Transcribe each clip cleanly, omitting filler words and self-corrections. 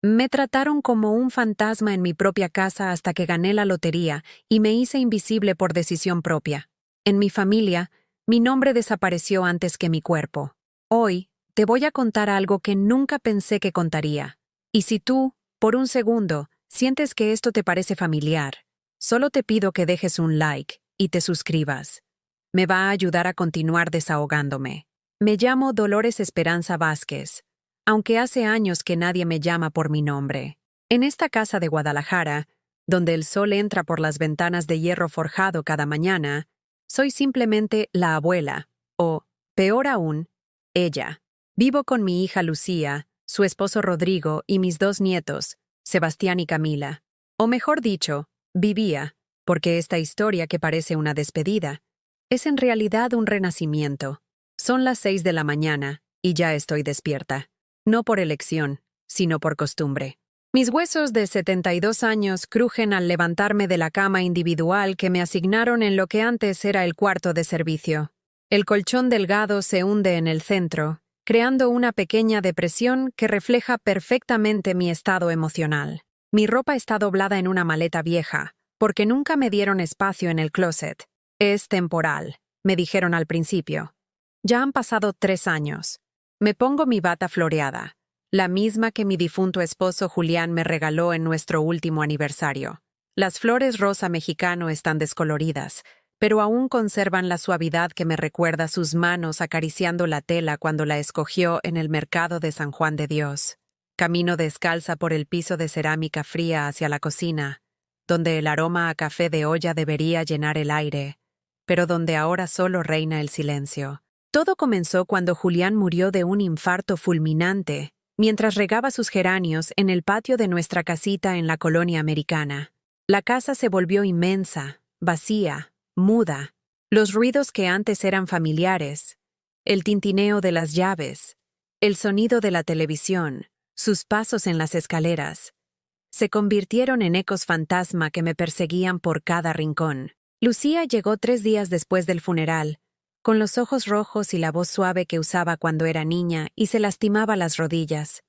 Me trataron como un fantasma en mi propia casa hasta que gané la lotería y me hice invisible por decisión propia. En mi familia, mi nombre desapareció antes que mi cuerpo. Hoy, te voy a contar algo que nunca pensé que contaría. Y si tú, por un segundo, sientes que esto te parece familiar, solo te pido que dejes un like y te suscribas. Me va a ayudar a continuar desahogándome. Me llamo Dolores Esperanza Vázquez, aunque hace años que nadie me llama por mi nombre. En esta casa de Guadalajara, donde el sol entra por las ventanas de hierro forjado cada mañana, soy simplemente la abuela, o, peor aún, ella. Vivo con mi hija Lucía, su esposo Rodrigo y mis dos nietos, Sebastián y Camila. O mejor dicho, vivía, porque esta historia que parece una despedida, es en realidad un renacimiento. Son las 6 de la mañana, y ya estoy despierta. No por elección, sino por costumbre. Mis huesos de 72 años crujen al levantarme de la cama individual que me asignaron en lo que antes era el cuarto de servicio. El colchón delgado se hunde en el centro, creando una pequeña depresión que refleja perfectamente mi estado emocional. Mi ropa está doblada en una maleta vieja, porque nunca me dieron espacio en el closet. Es temporal, me dijeron al principio. Ya han pasado 3 años. Me pongo mi bata floreada, la misma que mi difunto esposo Julián me regaló en nuestro último aniversario. Las flores rosa mexicano están descoloridas, pero aún conservan la suavidad que me recuerda sus manos acariciando la tela cuando la escogió en el mercado de San Juan de Dios. Camino descalza por el piso de cerámica fría hacia la cocina, donde el aroma a café de olla debería llenar el aire, pero donde ahora solo reina el silencio. Todo comenzó cuando Julián murió de un infarto fulminante mientras regaba sus geranios en el patio de nuestra casita en la colonia americana. La casa se volvió inmensa, vacía, muda. Los ruidos que antes eran familiares, el tintineo de las llaves, el sonido de la televisión, sus pasos en las escaleras, se convirtieron en ecos fantasma que me perseguían por cada rincón. Lucía llegó 3 días después del funeral, con los ojos rojos y la voz suave que usaba cuando era niña y se lastimaba las rodillas.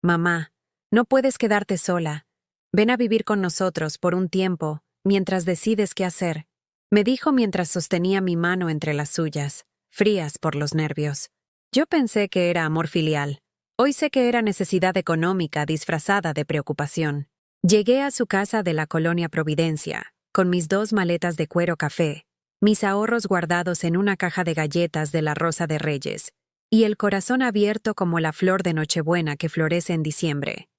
«Mamá, no puedes quedarte sola. Ven a vivir con nosotros por un tiempo, mientras decides qué hacer», me dijo mientras sostenía mi mano entre las suyas, frías por los nervios. Yo pensé que era amor filial. Hoy sé que era necesidad económica disfrazada de preocupación. Llegué a su casa de la colonia Providencia, con mis 2 maletas de cuero café, mis ahorros guardados en una caja de galletas de la Rosa de Reyes, y el corazón abierto como la flor de Nochebuena que florece en diciembre.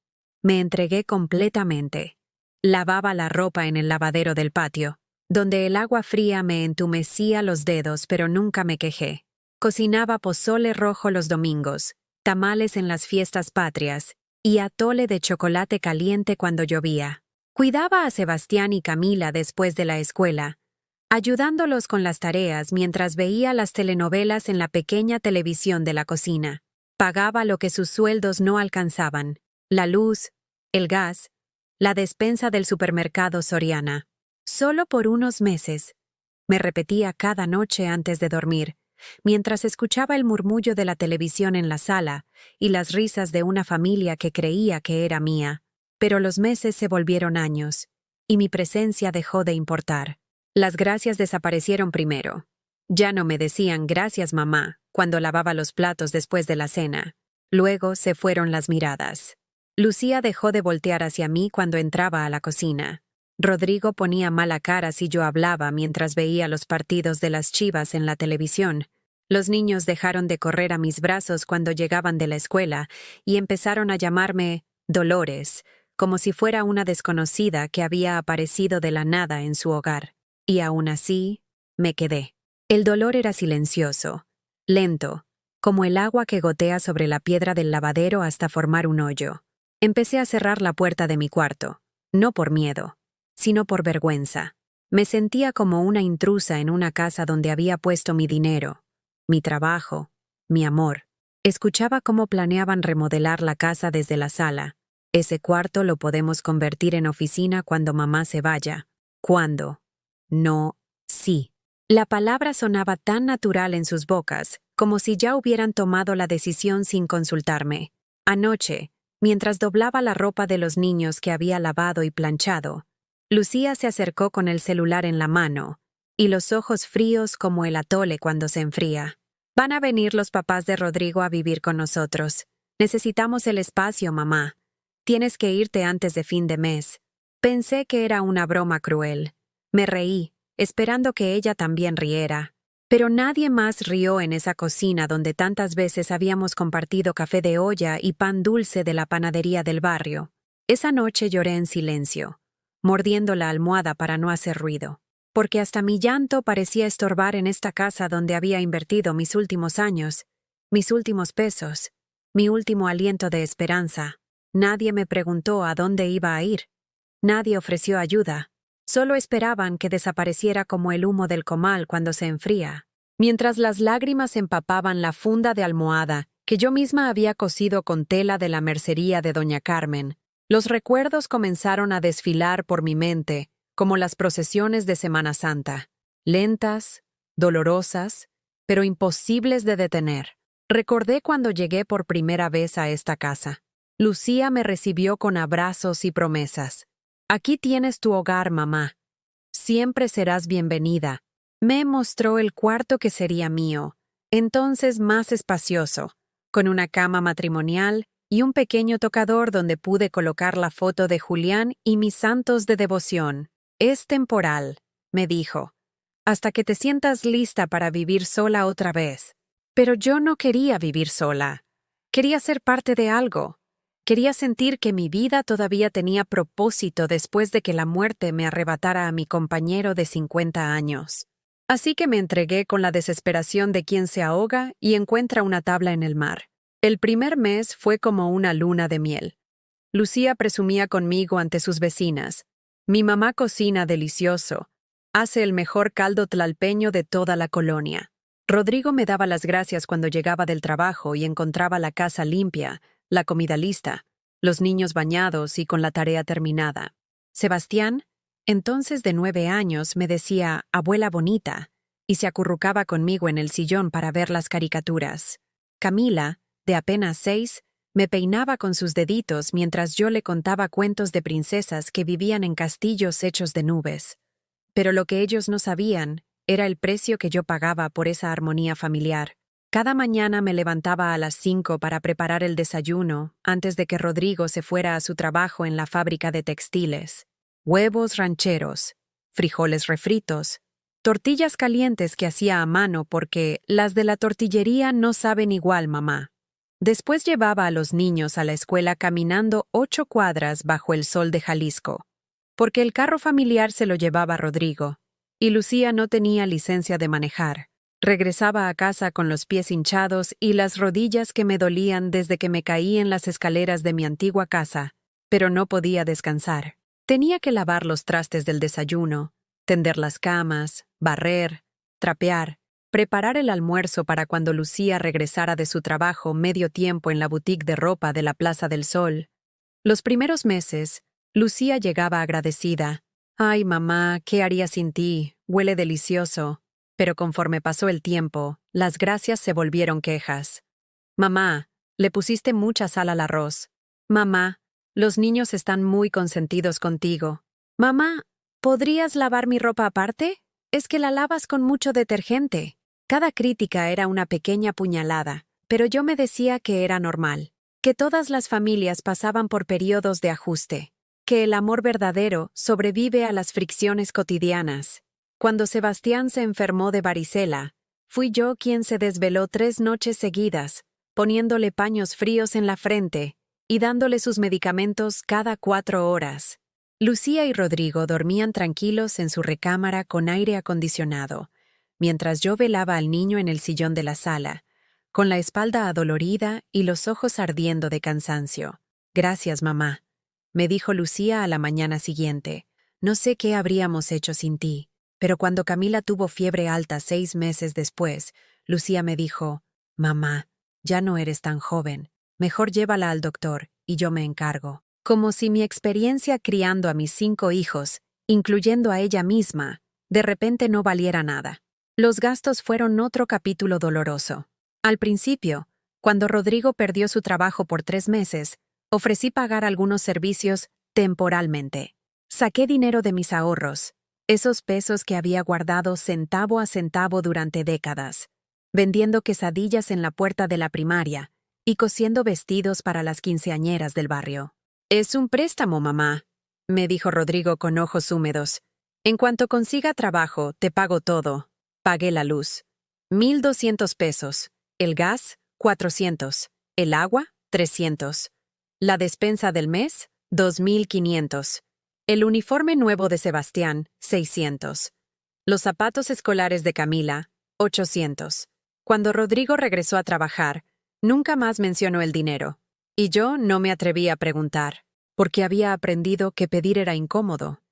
Me entregué completamente. Lavaba la ropa en el lavadero del patio, donde el agua fría me entumecía los dedos, pero nunca me quejé. Cocinaba pozole rojo los domingos, tamales en las fiestas patrias, y atole de chocolate caliente cuando llovía. Cuidaba a Sebastián y Camila después de la escuela, ayudándolos con las tareas mientras veía las telenovelas en la pequeña televisión de la cocina. Pagaba lo que sus sueldos no alcanzaban: la luz, el gas, la despensa del supermercado Soriana. Solo por unos meses, me repetía cada noche antes de dormir, mientras escuchaba el murmullo de la televisión en la sala y las risas de una familia que creía que era mía. Pero los meses se volvieron años, y mi presencia dejó de importar. Las gracias desaparecieron primero. Ya no me decían «gracias, mamá» cuando lavaba los platos después de la cena. Luego se fueron las miradas. Lucía dejó de voltear hacia mí cuando entraba a la cocina. Rodrigo ponía mala cara si yo hablaba mientras veía los partidos de las Chivas en la televisión. Los niños dejaron de correr a mis brazos cuando llegaban de la escuela y empezaron a llamarme Dolores, como si fuera una desconocida que había aparecido de la nada en su hogar. Y aún así, me quedé. El dolor era silencioso, lento, como el agua que gotea sobre la piedra del lavadero hasta formar un hoyo. Empecé a cerrar la puerta de mi cuarto, no por miedo, sino por vergüenza. Me sentía como una intrusa en una casa donde había puesto mi dinero, mi trabajo, mi amor. Escuchaba cómo planeaban remodelar la casa desde la sala. Ese cuarto lo podemos convertir en oficina cuando mamá se vaya. ¿Cuándo? No, sí. La palabra sonaba tan natural en sus bocas, como si ya hubieran tomado la decisión sin consultarme. Anoche, Mientras doblaba la ropa de los niños que había lavado y planchado, Lucía se acercó con el celular en la mano y los ojos fríos como el atole cuando se enfría. Van a venir los papás de Rodrigo a vivir con nosotros. Necesitamos el espacio, mamá. Tienes que irte antes de fin de mes. Pensé que era una broma cruel. Me reí, esperando que ella también riera. Pero nadie más rió en esa cocina donde tantas veces habíamos compartido café de olla y pan dulce de la panadería del barrio. Esa noche lloré en silencio, mordiendo la almohada para no hacer ruido, porque hasta mi llanto parecía estorbar en esta casa donde había invertido mis últimos años, mis últimos pesos, mi último aliento de esperanza. Nadie me preguntó a dónde iba a ir. Nadie ofreció ayuda. Solo esperaban que desapareciera como el humo del comal cuando se enfría. Mientras las lágrimas empapaban la funda de almohada que yo misma había cosido con tela de la mercería de doña Carmen, los recuerdos comenzaron a desfilar por mi mente, como las procesiones de Semana Santa, lentas, dolorosas, pero imposibles de detener. Recordé cuando llegué por primera vez a esta casa. Lucía me recibió con abrazos y promesas. Aquí tienes tu hogar, mamá. Siempre serás bienvenida. Me mostró el cuarto que sería mío, entonces más espacioso, con una cama matrimonial y un pequeño tocador donde pude colocar la foto de Julián y mis santos de devoción. Es temporal, me dijo, hasta que te sientas lista para vivir sola otra vez. Pero yo no quería vivir sola. Quería ser parte de algo. Quería sentir que mi vida todavía tenía propósito después de que la muerte me arrebatara a mi compañero de 50 años. Así que me entregué con la desesperación de quien se ahoga y encuentra una tabla en el mar. El primer mes fue como una luna de miel. Lucía presumía conmigo ante sus vecinas. Mi mamá cocina delicioso. Hace el mejor caldo tlalpeño de toda la colonia. Rodrigo me daba las gracias cuando llegaba del trabajo y encontraba la casa limpia, la comida lista, los niños bañados y con la tarea terminada. Sebastián, entonces de 9 años, me decía «abuela bonita» y se acurrucaba conmigo en el sillón para ver las caricaturas. Camila, de apenas 6, me peinaba con sus deditos mientras yo le contaba cuentos de princesas que vivían en castillos hechos de nubes. Pero lo que ellos no sabían era el precio que yo pagaba por esa armonía familiar. Cada mañana me levantaba a las 5 para preparar el desayuno antes de que Rodrigo se fuera a su trabajo en la fábrica de textiles. Huevos rancheros, frijoles refritos, tortillas calientes que hacía a mano porque las de la tortillería no saben igual, mamá. Después llevaba a los niños a la escuela caminando 8 cuadras bajo el sol de Jalisco, porque el carro familiar se lo llevaba Rodrigo, y Lucía no tenía licencia de manejar. Regresaba a casa con los pies hinchados y las rodillas que me dolían desde que me caí en las escaleras de mi antigua casa, pero no podía descansar. Tenía que lavar los trastes del desayuno, tender las camas, barrer, trapear, preparar el almuerzo para cuando Lucía regresara de su trabajo medio tiempo en la boutique de ropa de la Plaza del Sol. Los primeros meses, Lucía llegaba agradecida. «Ay, mamá, ¿qué haría sin ti? Huele delicioso». Pero conforme pasó el tiempo, las gracias se volvieron quejas. «Mamá, le pusiste mucha sal al arroz». «Mamá, los niños están muy consentidos contigo». «Mamá, ¿podrías lavar mi ropa aparte? Es que la lavas con mucho detergente». Cada crítica era una pequeña puñalada, pero yo me decía que era normal, que todas las familias pasaban por periodos de ajuste, que el amor verdadero sobrevive a las fricciones cotidianas. Cuando Sebastián se enfermó de varicela, fui yo quien se desveló 3 noches seguidas, poniéndole paños fríos en la frente y dándole sus medicamentos cada 4 horas. Lucía y Rodrigo dormían tranquilos en su recámara con aire acondicionado, mientras yo velaba al niño en el sillón de la sala, con la espalda adolorida y los ojos ardiendo de cansancio. «Gracias, mamá», me dijo Lucía a la mañana siguiente. «No sé qué habríamos hecho sin ti». Pero cuando Camila tuvo fiebre alta 6 meses después, Lucía me dijo, «Mamá, ya no eres tan joven. Mejor llévala al doctor y yo me encargo». Como si mi experiencia criando a mis 5 hijos, incluyendo a ella misma, de repente no valiera nada. Los gastos fueron otro capítulo doloroso. Al principio, cuando Rodrigo perdió su trabajo por 3 meses, Ofrecí pagar algunos servicios temporalmente. Saqué dinero de mis ahorros, esos pesos que había guardado centavo a centavo durante décadas, vendiendo quesadillas en la puerta de la primaria y cosiendo vestidos para las quinceañeras del barrio. «Es un préstamo, mamá», me dijo Rodrigo con ojos húmedos. «En cuanto consiga trabajo, te pago todo». Pagué la luz. 1,200 pesos. El gas, 400. El agua, 300. La despensa del mes, 2,500. El uniforme nuevo de Sebastián, 600. Los zapatos escolares de Camila, 800. Cuando Rodrigo regresó a trabajar, nunca más mencionó el dinero. Y yo no me atreví a preguntar, porque había aprendido que pedir era incómodo,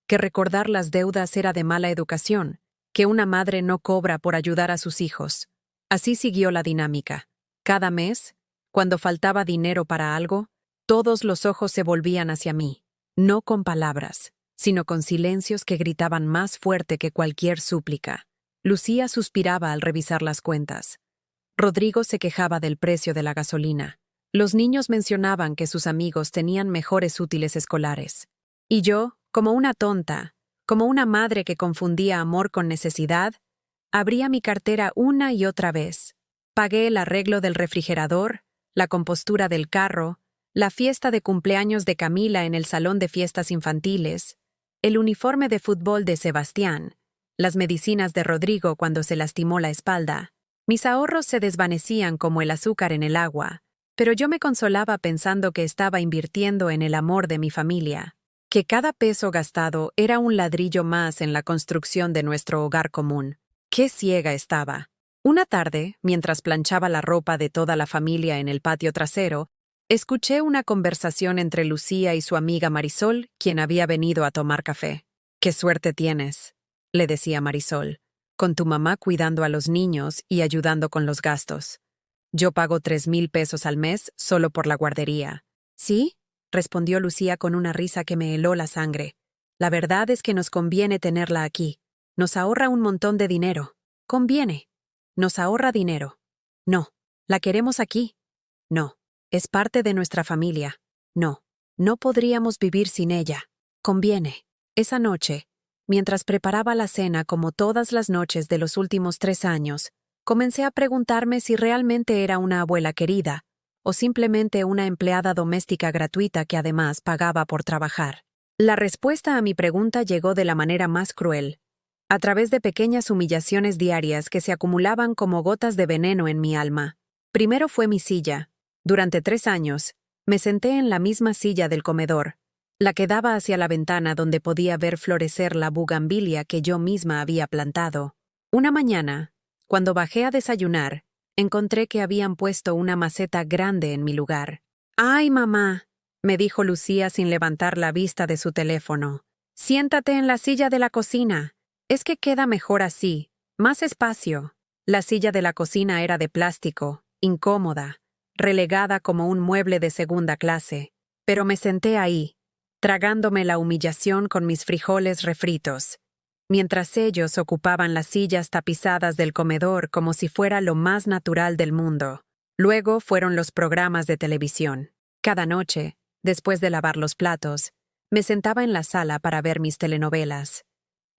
que recordar las deudas era de mala educación, que una madre no cobra por ayudar a sus hijos. Así siguió la dinámica. Cada mes, cuando faltaba dinero para algo, todos los ojos se volvían hacia mí, no con palabras, sino con silencios que gritaban más fuerte que cualquier súplica. Lucía suspiraba al revisar las cuentas. Rodrigo se quejaba del precio de la gasolina. Los niños mencionaban que sus amigos tenían mejores útiles escolares. Y yo, como una tonta, como una madre que confundía amor con necesidad, abría mi cartera una y otra vez. Pagué el arreglo del refrigerador, la compostura del carro, la fiesta de cumpleaños de Camila en el salón de fiestas infantiles, el uniforme de fútbol de Sebastián, las medicinas de Rodrigo cuando se lastimó la espalda. Mis ahorros se desvanecían como el azúcar en el agua, pero yo me consolaba pensando que estaba invirtiendo en el amor de mi familia, que cada peso gastado era un ladrillo más en la construcción de nuestro hogar común. ¡Qué ciega estaba! Una tarde, mientras planchaba la ropa de toda la familia en el patio trasero, escuché una conversación entre Lucía y su amiga Marisol, quien había venido a tomar café. «Qué suerte tienes», le decía Marisol, «con tu mamá cuidando a los niños y ayudando con los gastos. Yo pago 3,000 pesos al mes solo por la guardería». «¿Sí?», respondió Lucía con una risa que me heló la sangre. «La verdad es que nos conviene tenerla aquí. Nos ahorra un montón de dinero». «Conviene. Nos ahorra dinero». «No. ¿La queremos aquí?» «No. Es parte de nuestra familia». «No. No podríamos vivir sin ella». «Conviene». Esa noche, mientras preparaba la cena como todas las noches de los últimos 3 años, comencé a preguntarme si realmente era una abuela querida o simplemente una empleada doméstica gratuita que además pagaba por trabajar. La respuesta a mi pregunta llegó de la manera más cruel, a través de pequeñas humillaciones diarias que se acumulaban como gotas de veneno en mi alma. Primero fue mi silla. Durante 3 años, me senté en la misma silla del comedor, la que daba hacia la ventana donde podía ver florecer la bugambilia que yo misma había plantado. Una mañana, cuando bajé a desayunar, encontré que habían puesto una maceta grande en mi lugar. «Ay, mamá», me dijo Lucía sin levantar la vista de su teléfono. «Siéntate en la silla de la cocina. Es que queda mejor así, más espacio». La silla de la cocina era de plástico, incómoda, relegada como un mueble de segunda clase, pero me senté ahí, tragándome la humillación con mis frijoles refritos, mientras ellos ocupaban las sillas tapizadas del comedor como si fuera lo más natural del mundo. Luego fueron los programas de televisión. Cada noche, después de lavar los platos, me sentaba en la sala para ver mis telenovelas.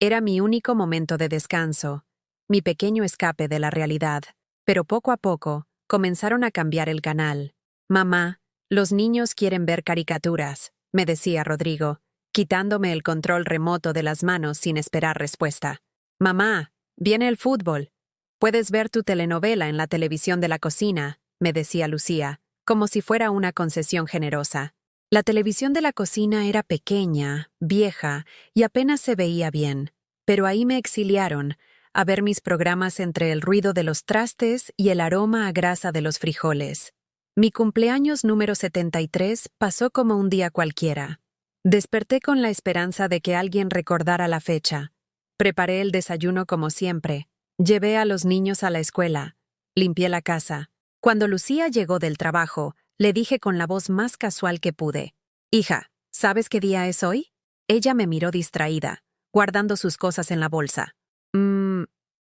Era mi único momento de descanso, mi pequeño escape de la realidad, pero poco a poco comenzaron a cambiar el canal. «Mamá, los niños quieren ver caricaturas», me decía Rodrigo, quitándome el control remoto de las manos sin esperar respuesta. «Mamá, viene el fútbol. Puedes ver tu telenovela en la televisión de la cocina», me decía Lucía, como si fuera una concesión generosa. La televisión de la cocina era pequeña, vieja y apenas se veía bien, pero ahí me exiliaron, a ver mis programas entre el ruido de los trastes y el aroma a grasa de los frijoles. Mi cumpleaños número 73 pasó como un día cualquiera. Desperté con la esperanza de que alguien recordara la fecha. Preparé el desayuno como siempre. Llevé a los niños a la escuela. Limpié la casa. Cuando Lucía llegó del trabajo, le dije con la voz más casual que pude: «Hija, ¿sabes qué día es hoy?». Ella me miró distraída, guardando sus cosas en la bolsa.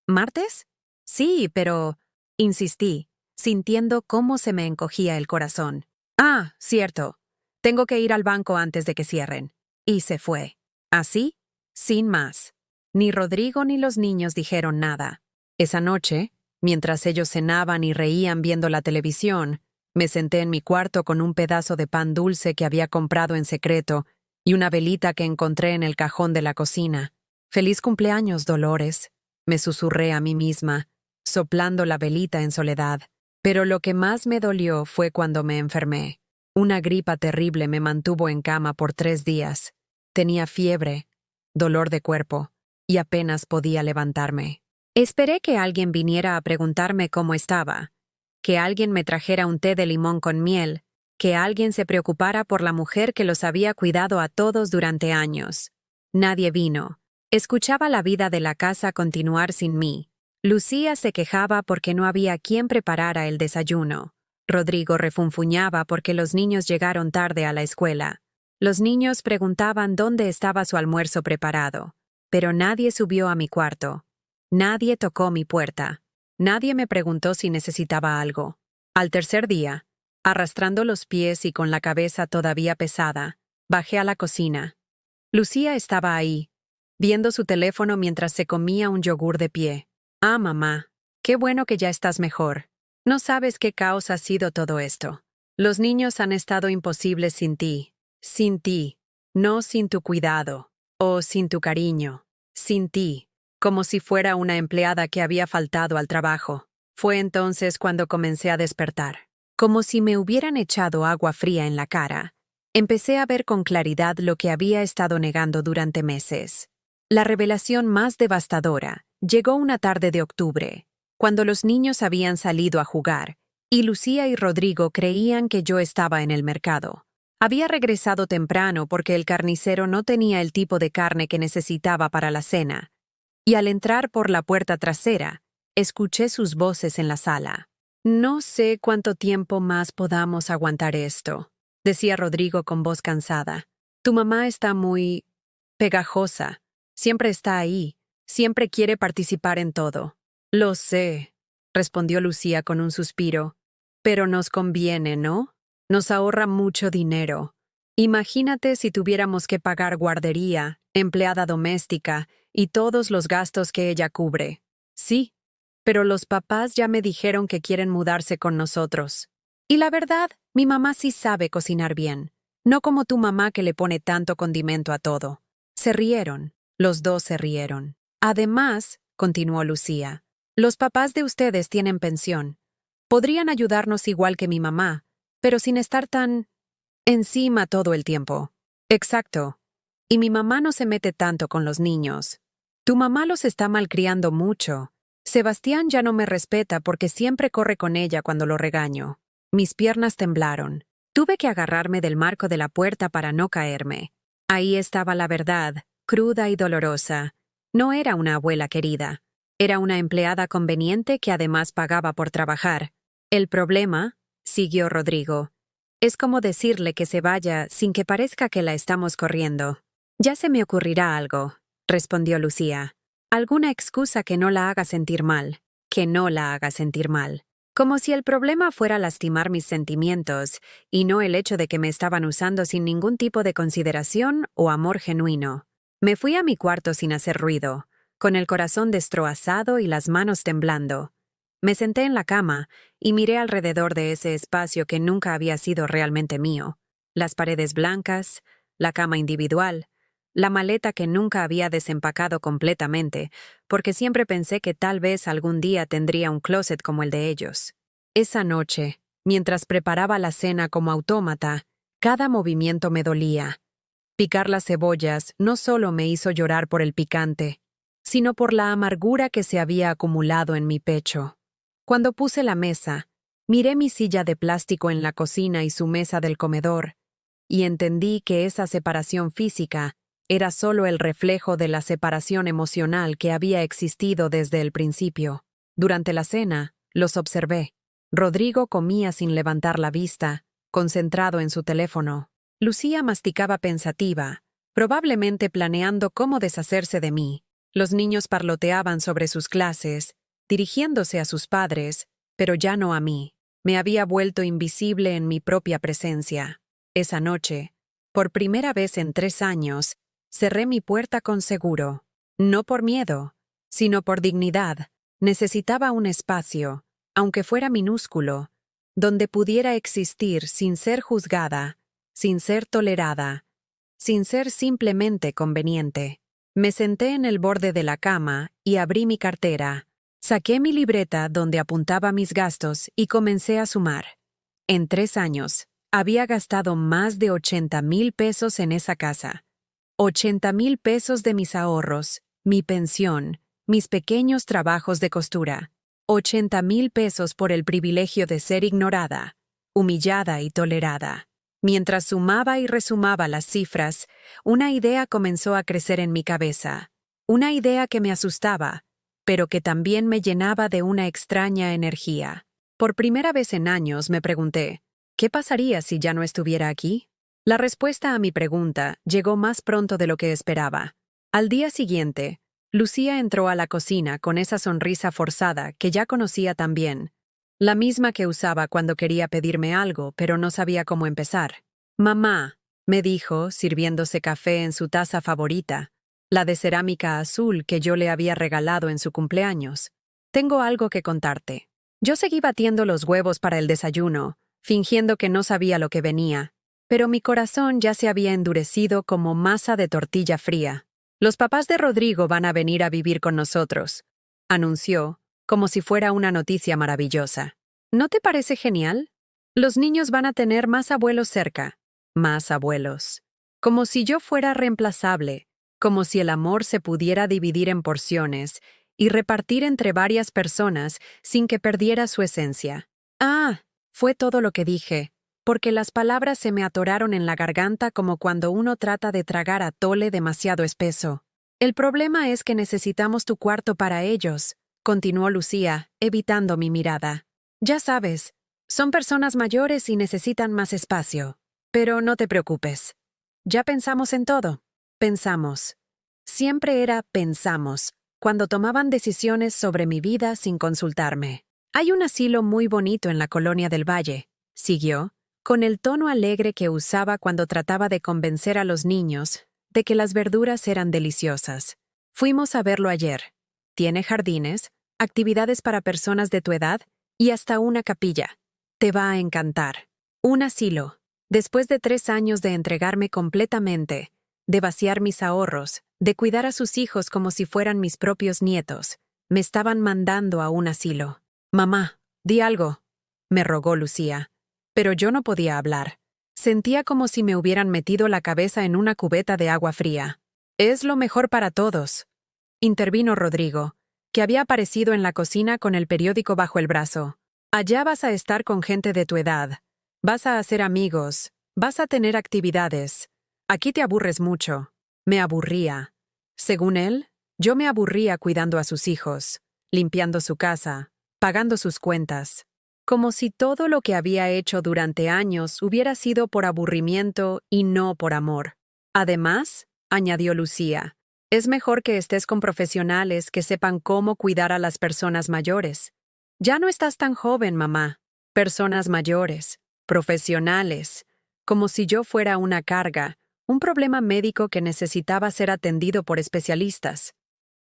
¿Martes? Sí, pero…», insistí, sintiendo cómo se me encogía el corazón. «Ah, cierto. Tengo que ir al banco antes de que cierren. Y se fue. Así, sin más. Ni Rodrigo ni los niños dijeron nada. Esa noche, mientras ellos cenaban y reían viendo la televisión, me senté en mi cuarto con un pedazo de pan dulce que había comprado en secreto y una velita que encontré en el cajón de la cocina. «Feliz cumpleaños, Dolores», me susurré a mí misma, soplando la velita en soledad. Pero lo que más me dolió fue cuando me enfermé. Una gripa terrible me mantuvo en cama por 3 días. Tenía fiebre, dolor de cuerpo, y apenas podía levantarme. Esperé que alguien viniera a preguntarme cómo estaba, que alguien me trajera un té de limón con miel, que alguien se preocupara por la mujer que los había cuidado a todos durante años. Nadie vino. Escuchaba la vida de la casa continuar sin mí. Lucía se quejaba porque no había quien preparara el desayuno. Rodrigo refunfuñaba porque los niños llegaron tarde a la escuela. Los niños preguntaban dónde estaba su almuerzo preparado. Pero nadie subió a mi cuarto. Nadie tocó mi puerta. Nadie me preguntó si necesitaba algo. Al tercer día, arrastrando los pies y con la cabeza todavía pesada, bajé a la cocina. Lucía estaba ahí, viendo su teléfono mientras se comía un yogur de pie. «Ah, mamá, qué bueno que ya estás mejor. No sabes qué caos ha sido todo esto. Los niños han estado imposibles sin ti. Sin ti. No sin tu cuidado. O sin tu cariño. Sin ti. Como si fuera una empleada que había faltado al trabajo. Fue entonces cuando comencé a despertar. Como si me hubieran echado agua fría en la cara. Empecé a ver con claridad lo que había estado negando durante meses. La revelación más devastadora llegó una tarde de octubre, cuando los niños habían salido a jugar, y Lucía y Rodrigo creían que yo estaba en el mercado. Había regresado temprano porque el carnicero no tenía el tipo de carne que necesitaba para la cena, y al entrar por la puerta trasera, escuché sus voces en la sala. «No sé cuánto tiempo más podamos aguantar esto», decía Rodrigo con voz cansada. «Tu mamá está muy pegajosa. Siempre está ahí. Siempre quiere participar en todo». «Lo sé», respondió Lucía con un suspiro. «Pero nos conviene, ¿no? Nos ahorra mucho dinero. Imagínate si tuviéramos que pagar guardería, empleada doméstica y todos los gastos que ella cubre». «Sí, pero los papás ya me dijeron que quieren mudarse con nosotros. Y la verdad, mi mamá sí sabe cocinar bien. No como tu mamá que le pone tanto condimento a todo». Se rieron. Los dos se rieron. «Además», continuó Lucía, «los papás de ustedes tienen pensión. Podrían ayudarnos igual que mi mamá, pero sin estar tan encima todo el tiempo». «Exacto. Y mi mamá no se mete tanto con los niños. Tu mamá los está malcriando mucho. Sebastián ya no me respeta porque siempre corre con ella cuando lo regaño». Mis piernas temblaron. Tuve que agarrarme del marco de la puerta para no caerme. Ahí estaba la verdad, cruda y dolorosa. No era una abuela querida. Era una empleada conveniente que además pagaba por trabajar. «El problema», siguió Rodrigo, «es como decirle que se vaya sin que parezca que la estamos corriendo». «Ya se me ocurrirá algo», respondió Lucía. «Alguna excusa que no la haga sentir mal. Que no la haga sentir mal. Como si el problema fuera lastimar mis sentimientos y no el hecho de que me estaban usando sin ningún tipo de consideración o amor genuino». Me fui a mi cuarto sin hacer ruido, con el corazón destrozado y las manos temblando. Me senté en la cama y miré alrededor de ese espacio que nunca había sido realmente mío. Las paredes blancas, la cama individual, la maleta que nunca había desempacado completamente, porque siempre pensé que tal vez algún día tendría un closet como el de ellos. Esa noche, mientras preparaba la cena como autómata, cada movimiento me dolía. Picar las cebollas no solo me hizo llorar por el picante, sino por la amargura que se había acumulado en mi pecho. Cuando puse la mesa, miré mi silla de plástico en la cocina y su mesa del comedor, y entendí que esa separación física era solo el reflejo de la separación emocional que había existido desde el principio. Durante la cena, los observé. Rodrigo comía sin levantar la vista, concentrado en su teléfono. Lucía masticaba pensativa, probablemente planeando cómo deshacerse de mí. Los niños parloteaban sobre sus clases, dirigiéndose a sus padres, pero ya no a mí. Me había vuelto invisible en mi propia presencia. Esa noche, por primera vez en 3 años, cerré mi puerta con seguro. No por miedo, sino por dignidad. Necesitaba un espacio, aunque fuera minúsculo, donde pudiera existir sin ser juzgada, sin ser tolerada, sin ser simplemente conveniente. Me senté en el borde de la cama y abrí mi cartera. Saqué mi libreta donde apuntaba mis gastos y comencé a sumar. En 3 años, había gastado más de 80,000 pesos en esa casa. 80,000 pesos de mis ahorros, mi pensión, mis pequeños trabajos de costura. 80,000 pesos por el privilegio de ser ignorada, humillada y tolerada. Mientras sumaba y resumaba las cifras, una idea comenzó a crecer en mi cabeza. Una idea que me asustaba, pero que también me llenaba de una extraña energía. Por primera vez en años me pregunté, ¿qué pasaría si ya no estuviera aquí? La respuesta a mi pregunta llegó más pronto de lo que esperaba. Al día siguiente, Lucía entró a la cocina con esa sonrisa forzada que ya conocía tan bien, la misma que usaba cuando quería pedirme algo, pero no sabía cómo empezar. «Mamá», me dijo, sirviéndose café en su taza favorita, la de cerámica azul que yo le había regalado en su cumpleaños. «Tengo algo que contarte». Yo seguí batiendo los huevos para el desayuno, fingiendo que no sabía lo que venía, pero mi corazón ya se había endurecido como masa de tortilla fría. «Los papás de Rodrigo van a venir a vivir con nosotros», anunció, como si fuera una noticia maravillosa. ¿No te parece genial? Los niños van a tener más abuelos cerca. Más abuelos. Como si yo fuera reemplazable, como si el amor se pudiera dividir en porciones y repartir entre varias personas sin que perdiera su esencia. Ah, fue todo lo que dije, porque las palabras se me atoraron en la garganta como cuando uno trata de tragar atole demasiado espeso. «El problema es que necesitamos tu cuarto para ellos», continuó Lucía, evitando mi mirada. «Ya sabes, son personas mayores y necesitan más espacio. Pero no te preocupes. Ya pensamos en todo. Pensamos. Siempre era pensamos, cuando tomaban decisiones sobre mi vida sin consultarme. Hay un asilo muy bonito en la Colonia del Valle», siguió, con el tono alegre que usaba cuando trataba de convencer a los niños de que las verduras eran deliciosas. «Fuimos a verlo ayer. Tiene jardines, actividades para personas de tu edad y hasta una capilla. Te va a encantar. Un asilo. Después de 3 años de entregarme completamente, de vaciar mis ahorros, de cuidar a sus hijos como si fueran mis propios nietos, me estaban mandando a un asilo. «Mamá, di algo», me rogó Lucía. Pero yo no podía hablar. Sentía como si me hubieran metido la cabeza en una cubeta de agua fría. «Es lo mejor para todos», intervino Rodrigo, que había aparecido en la cocina con el periódico bajo el brazo. «Allá vas a estar con gente de tu edad. Vas a hacer amigos. Vas a tener actividades. Aquí te aburres mucho». Me aburría. Según él, yo me aburría cuidando a sus hijos, limpiando su casa, pagando sus cuentas. Como si todo lo que había hecho durante años hubiera sido por aburrimiento y no por amor. «Además», añadió Lucía, «es mejor que estés con profesionales que sepan cómo cuidar a las personas mayores. Ya no estás tan joven, mamá. Personas mayores, profesionales, como si yo fuera una carga, un problema médico que necesitaba ser atendido por especialistas».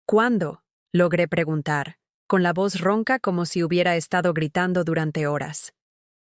«¿Cuándo?», logré preguntar, con la voz ronca como si hubiera estado gritando durante horas.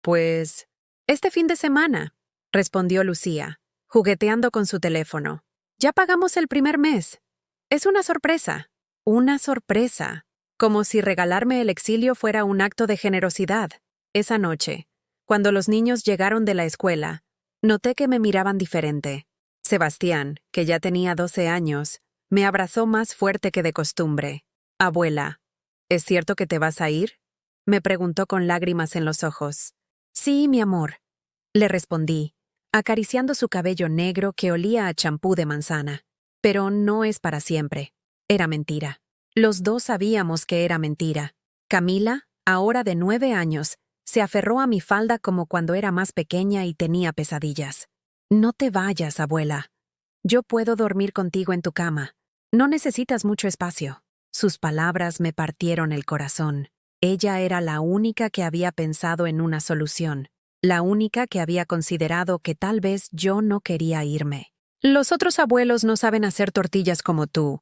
«Pues, este fin de semana», respondió Lucía, jugueteando con su teléfono. «Ya pagamos el primer mes. Es una sorpresa». Una sorpresa. Como si regalarme el exilio fuera un acto de generosidad. Esa noche, cuando los niños llegaron de la escuela, noté que me miraban diferente. Sebastián, que ya tenía 12 años, me abrazó más fuerte que de costumbre. «Abuela, ¿es cierto que te vas a ir?», me preguntó con lágrimas en los ojos. «Sí, mi amor», le respondí, acariciando su cabello negro que olía a champú de manzana. «Pero no es para siempre». Era mentira. Los dos sabíamos que era mentira. Camila, ahora de 9 años, se aferró a mi falda como cuando era más pequeña y tenía pesadillas. «No te vayas, abuela. Yo puedo dormir contigo en tu cama. No necesitas mucho espacio». Sus palabras me partieron el corazón. Ella era la única que había pensado en una solución. la única que había considerado que tal vez yo no quería irme. Los otros abuelos no saben hacer tortillas como tú,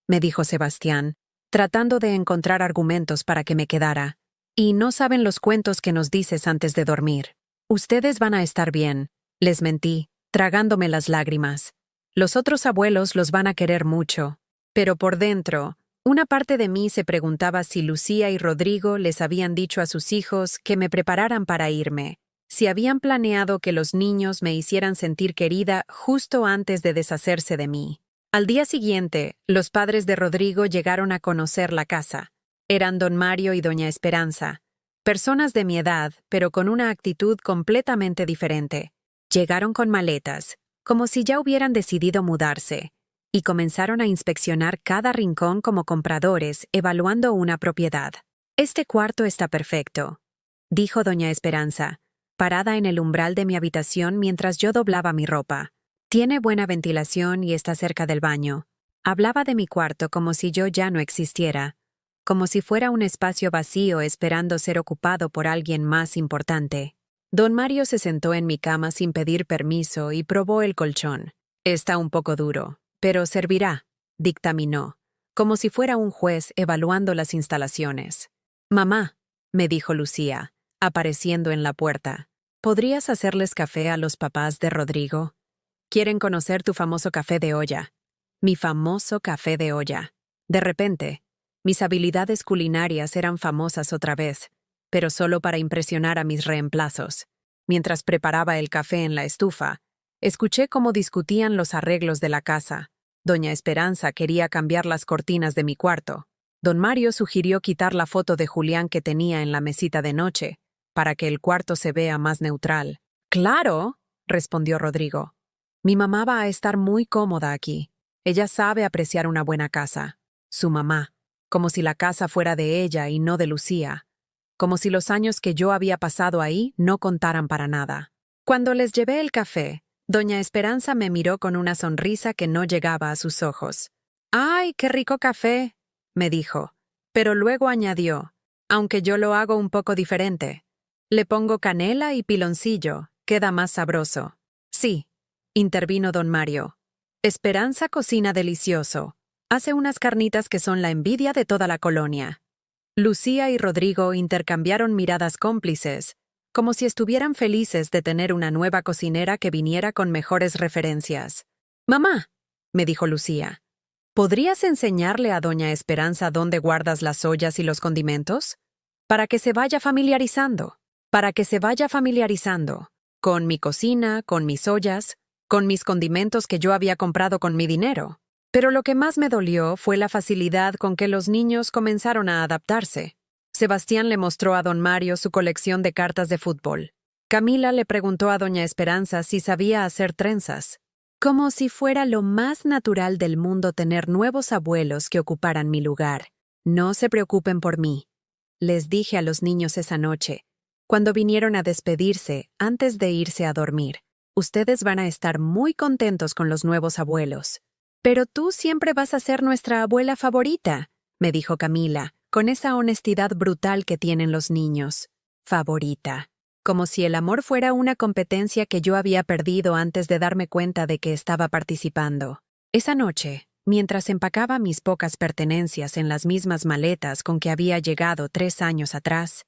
me dijo Sebastián, tratando de encontrar argumentos para que me quedara. Y no saben los cuentos que nos dices antes de dormir. Ustedes van a estar bien, les mentí, tragándome las lágrimas. Los otros abuelos los van a querer mucho. Pero por dentro, una parte de mí se preguntaba si Lucía y Rodrigo les habían dicho a sus hijos que me prepararan para irme, si habían planeado que los niños me hicieran sentir querida justo antes de deshacerse de mí. Al día siguiente, los padres de Rodrigo llegaron a conocer la casa. Eran don Mario y doña Esperanza, personas de mi edad, pero con una actitud completamente diferente. Llegaron con maletas, como si ya hubieran decidido mudarse, y comenzaron a inspeccionar cada rincón como compradores, evaluando una propiedad. «Este cuarto está perfecto», dijo doña Esperanza, parada en el umbral de mi habitación mientras yo doblaba mi ropa. «Tiene buena ventilación y está cerca del baño». Hablaba de mi cuarto como si yo ya no existiera, como si fuera un espacio vacío esperando ser ocupado por alguien más importante. Don Mario se sentó en mi cama sin pedir permiso y probó el colchón. «Está un poco duro, pero servirá», dictaminó, como si fuera un juez evaluando las instalaciones. «Mamá», me dijo Lucía, apareciendo en la puerta, «¿podrías hacerles café a los papás de Rodrigo? Quieren conocer tu famoso café de olla». Mi famoso café de olla. De repente, mis habilidades culinarias eran famosas otra vez, pero solo para impresionar a mis reemplazos. Mientras preparaba el café en la estufa, escuché cómo discutían los arreglos de la casa. Doña Esperanza quería cambiar las cortinas de mi cuarto. Don Mario sugirió quitar la foto de Julián que tenía en la mesita de noche, para que el cuarto se vea más neutral. «Claro», respondió Rodrigo. «Mi mamá va a estar muy cómoda aquí. Ella sabe apreciar una buena casa». Su mamá, como si la casa fuera de ella y no de Lucía, como si los años que yo había pasado ahí no contaran para nada. Cuando les llevé el café, doña Esperanza me miró con una sonrisa que no llegaba a sus ojos. «¡Ay, qué rico café!», me dijo, pero luego añadió, «aunque yo lo hago un poco diferente. Le pongo canela y piloncillo, queda más sabroso». «Sí», intervino don Mario. «Esperanza cocina delicioso. Hace unas carnitas que son la envidia de toda la colonia». Lucía y Rodrigo intercambiaron miradas cómplices, como si estuvieran felices de tener una nueva cocinera que viniera con mejores referencias. «Mamá», me dijo Lucía, «¿podrías enseñarle a doña Esperanza dónde guardas las ollas y los condimentos? Para que se vaya familiarizando. Con mi cocina, con mis ollas, con mis condimentos que yo había comprado con mi dinero». Pero lo que más me dolió fue la facilidad con que los niños comenzaron a adaptarse. Sebastián le mostró a don Mario su colección de cartas de fútbol. Camila le preguntó a doña Esperanza si sabía hacer trenzas. Como si fuera lo más natural del mundo tener nuevos abuelos que ocuparan mi lugar. «No se preocupen por mí», les dije a los niños esa noche, cuando vinieron a despedirse antes de irse a dormir. «Ustedes van a estar muy contentos con los nuevos abuelos». «Pero tú siempre vas a ser nuestra abuela favorita», me dijo Camila, con esa honestidad brutal que tienen los niños. Favorita. Como si el amor fuera una competencia que yo había perdido antes de darme cuenta de que estaba participando. Esa noche, mientras empacaba mis pocas pertenencias en las mismas maletas con que había llegado 3 años atrás,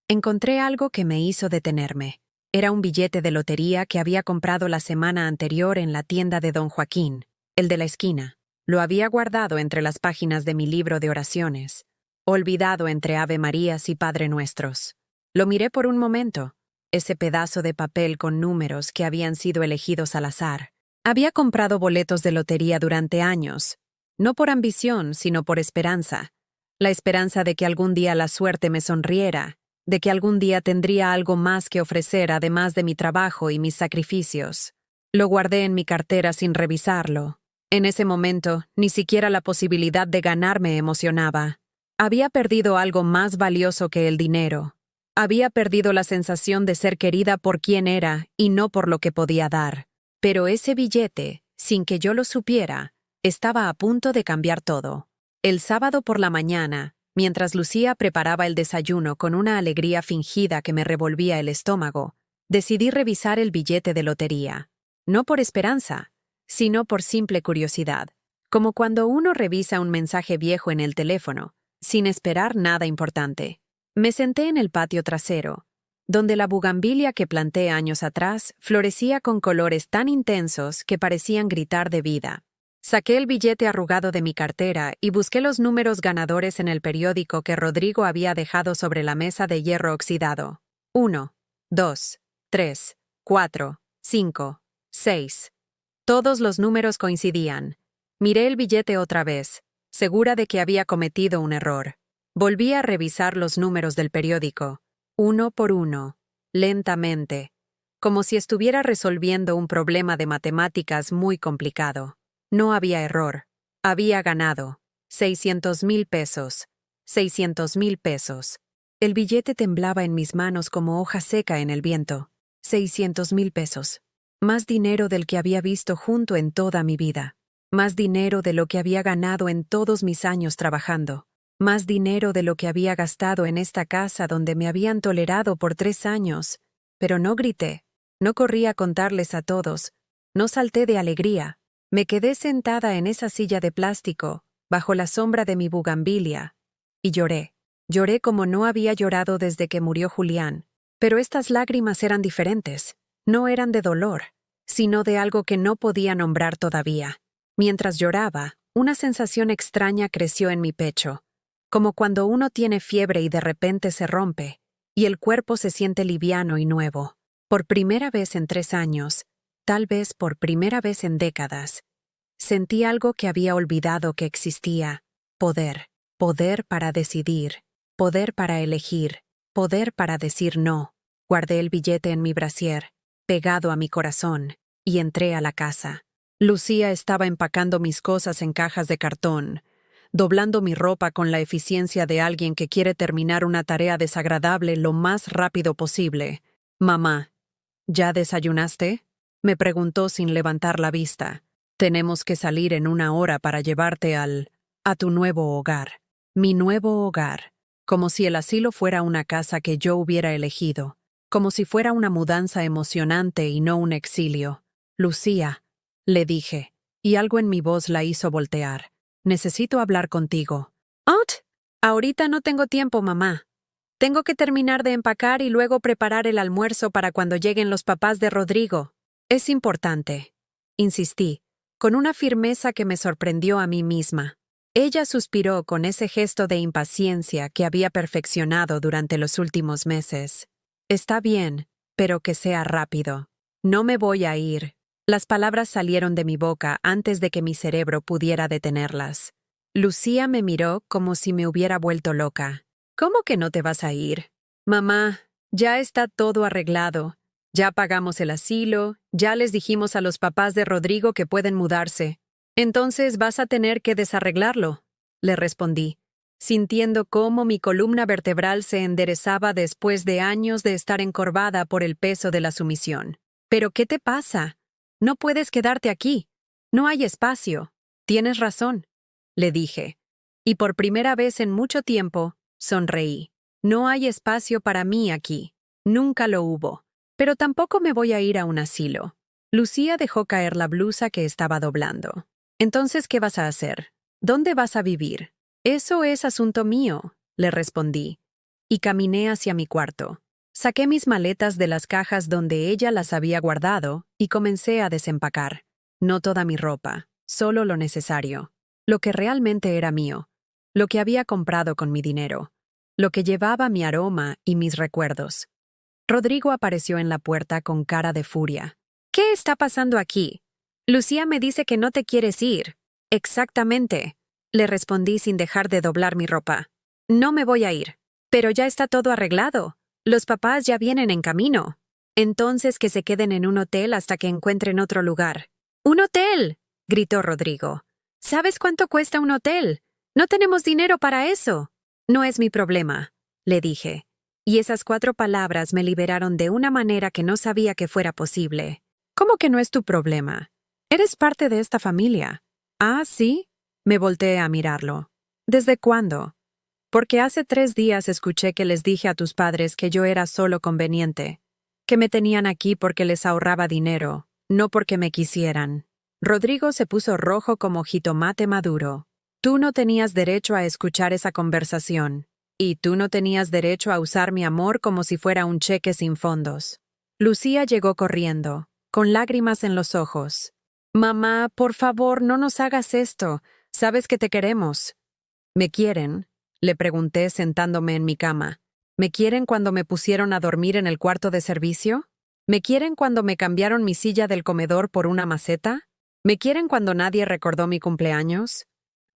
encontré algo que me hizo detenerme. Era un billete de lotería que había comprado la semana anterior en la tienda de don Joaquín, el de la esquina. Lo había guardado entre las páginas de mi libro de oraciones, olvidado entre Ave Marías y Padre Nuestros. Lo miré por un momento, ese pedazo de papel con números que habían sido elegidos al azar. Había comprado boletos de lotería durante años, no por ambición, sino por esperanza. La esperanza de que algún día la suerte me sonriera, de que algún día tendría algo más que ofrecer además de mi trabajo y mis sacrificios. Lo guardé en mi cartera sin revisarlo. En ese momento, ni siquiera la posibilidad de ganar me emocionaba. Había perdido algo más valioso que el dinero. Había perdido la sensación de ser querida por quien era y no por lo que podía dar. Pero ese billete, sin que yo lo supiera, estaba a punto de cambiar todo. El sábado por la mañana, mientras Lucía preparaba el desayuno con una alegría fingida que me revolvía el estómago, Decidí revisar el billete de lotería, no por esperanza, sino por simple curiosidad, como cuando uno revisa un mensaje viejo en el teléfono, sin esperar nada importante. Me senté en el patio trasero, donde la bugambilia que planté años atrás florecía con colores tan intensos que parecían gritar de vida. Saqué el billete arrugado de mi cartera y busqué los números ganadores en el periódico que Rodrigo había dejado sobre la mesa de hierro oxidado. 1, 2, 3, 4, 5, 6. Todos los números coincidían. Miré el billete otra vez, segura de que había cometido un error. Volví a revisar los números del periódico, uno por uno, lentamente, como si estuviera resolviendo un problema de matemáticas muy complicado. No había error. Había ganado. 600,000 pesos. 600,000 pesos. El billete temblaba en mis manos como hoja seca en el viento. 600,000 pesos. Más dinero del que había visto junto en toda mi vida. Más dinero de lo que había ganado en todos mis años trabajando. Más dinero de lo que había gastado en esta casa donde me habían tolerado por 3 años. Pero no grité. No corrí a contarles a todos. No salté de alegría. Me quedé sentada en esa silla de plástico, bajo la sombra de mi bugambilia, y lloré. Lloré como no había llorado desde que murió Julián. Pero estas lágrimas eran diferentes. No eran de dolor, sino de algo que no podía nombrar todavía. Mientras lloraba, una sensación extraña creció en mi pecho, como cuando uno tiene fiebre y de repente se rompe, y el cuerpo se siente liviano y nuevo. Por primera vez en 3 años, tal vez por primera vez en décadas, sentí algo que había olvidado que existía: poder. Poder para decidir, poder para elegir, poder para decir no. Guardé el billete en mi brasier, pegado a mi corazón, y entré a la casa. Lucía estaba empacando mis cosas en cajas de cartón, doblando mi ropa con la eficiencia de alguien que quiere terminar una tarea desagradable lo más rápido posible. «Mamá, ¿ya desayunaste?», me preguntó sin levantar la vista. «Tenemos que salir en 1 hora para llevarte a tu nuevo hogar». Mi nuevo hogar, como si el asilo fuera una casa que yo hubiera elegido, como si fuera una mudanza emocionante y no un exilio. «Lucía», le dije, y algo en mi voz la hizo voltear. «Necesito hablar contigo». «Ot, ahorita no tengo tiempo, mamá. Tengo que terminar de empacar y luego preparar el almuerzo para cuando lleguen los papás de Rodrigo». «Es importante», insistí, con una firmeza que me sorprendió a mí misma. Ella suspiró con ese gesto de impaciencia que había perfeccionado durante los últimos meses. «Está bien, pero que sea rápido. No me voy a ir». Las palabras salieron de mi boca antes de que mi cerebro pudiera detenerlas. Lucía me miró como si me hubiera vuelto loca. «¿Cómo que no te vas a ir? Mamá, ya está todo arreglado. Ya pagamos el asilo, ya les dijimos a los papás de Rodrigo que pueden mudarse. Entonces vas a tener que desarreglarlo», le respondí, sintiendo cómo mi columna vertebral se enderezaba después de años de estar encorvada por el peso de la sumisión. «¿Pero qué te pasa? No puedes quedarte aquí. No hay espacio». «Tienes razón», le dije, y por primera vez en mucho tiempo, sonreí. «No hay espacio para mí aquí. Nunca lo hubo. Pero tampoco me voy a ir a un asilo». Lucía dejó caer la blusa que estaba doblando. «Entonces, ¿qué vas a hacer? ¿Dónde vas a vivir?» «Eso es asunto mío», le respondí, y caminé hacia mi cuarto. Saqué mis maletas de las cajas donde ella las había guardado y comencé a desempacar. No toda mi ropa, solo lo necesario, lo que realmente era mío, lo que había comprado con mi dinero, lo que llevaba mi aroma y mis recuerdos. Rodrigo apareció en la puerta con cara de furia. «¿Qué está pasando aquí? Lucía me dice que no te quieres ir». «Exactamente», le respondí sin dejar de doblar mi ropa. «No me voy a ir. Pero ya está todo arreglado. Los papás ya vienen en camino». «Entonces que se queden en un hotel hasta que encuentren otro lugar». «¡Un hotel!», gritó Rodrigo. «¿Sabes cuánto cuesta un hotel? No tenemos dinero para eso». «No es mi problema», le dije, y esas 4 palabras me liberaron de una manera que no sabía que fuera posible. «¿Cómo que no es tu problema? Eres parte de esta familia». «¿Ah, sí?», me volteé a mirarlo. «¿Desde cuándo?». «Porque hace 3 días escuché que les dije a tus padres que yo era solo conveniente». que me tenían aquí porque les ahorraba dinero, no porque me quisieran. Rodrigo se puso rojo como jitomate maduro. Tú no tenías derecho a escuchar esa conversación. Y tú no tenías derecho a usar mi amor como si fuera un cheque sin fondos. Lucía llegó corriendo, con lágrimas en los ojos. Mamá, por favor, no nos hagas esto. Sabes que te queremos. ¿Me quieren? Le pregunté sentándome en mi cama. ¿Me quieren cuando me pusieron a dormir en el cuarto de servicio? ¿Me quieren cuando me cambiaron mi silla del comedor por una maceta? ¿Me quieren cuando nadie recordó mi cumpleaños?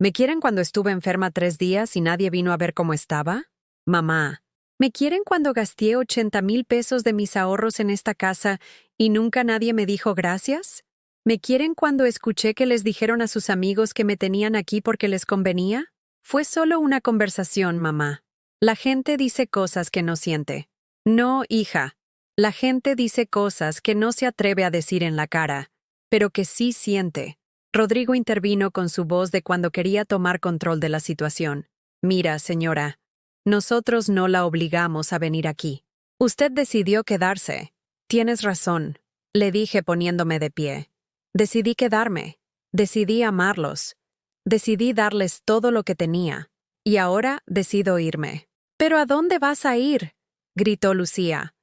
¿Me quieren cuando estuve enferma 3 días y nadie vino a ver cómo estaba? Mamá, ¿me quieren cuando gasté 80,000 pesos de mis ahorros en esta casa y nunca nadie me dijo gracias? ¿Me quieren cuando escuché que les dijeron a sus amigos que me tenían aquí porque les convenía? Fue solo una conversación, mamá. La gente dice cosas que no siente. No, hija. La gente dice cosas que no se atreve a decir en la cara, pero que sí siente. Rodrigo intervino con su voz de cuando quería tomar control de la situación. Mira, señora, nosotros no la obligamos a venir aquí. Usted decidió quedarse. Tienes razón, le dije poniéndome de pie. Decidí quedarme. Decidí amarlos. Decidí darles todo lo que tenía. Y ahora decido irme. ¿Pero a dónde vas a ir?, gritó Lucía.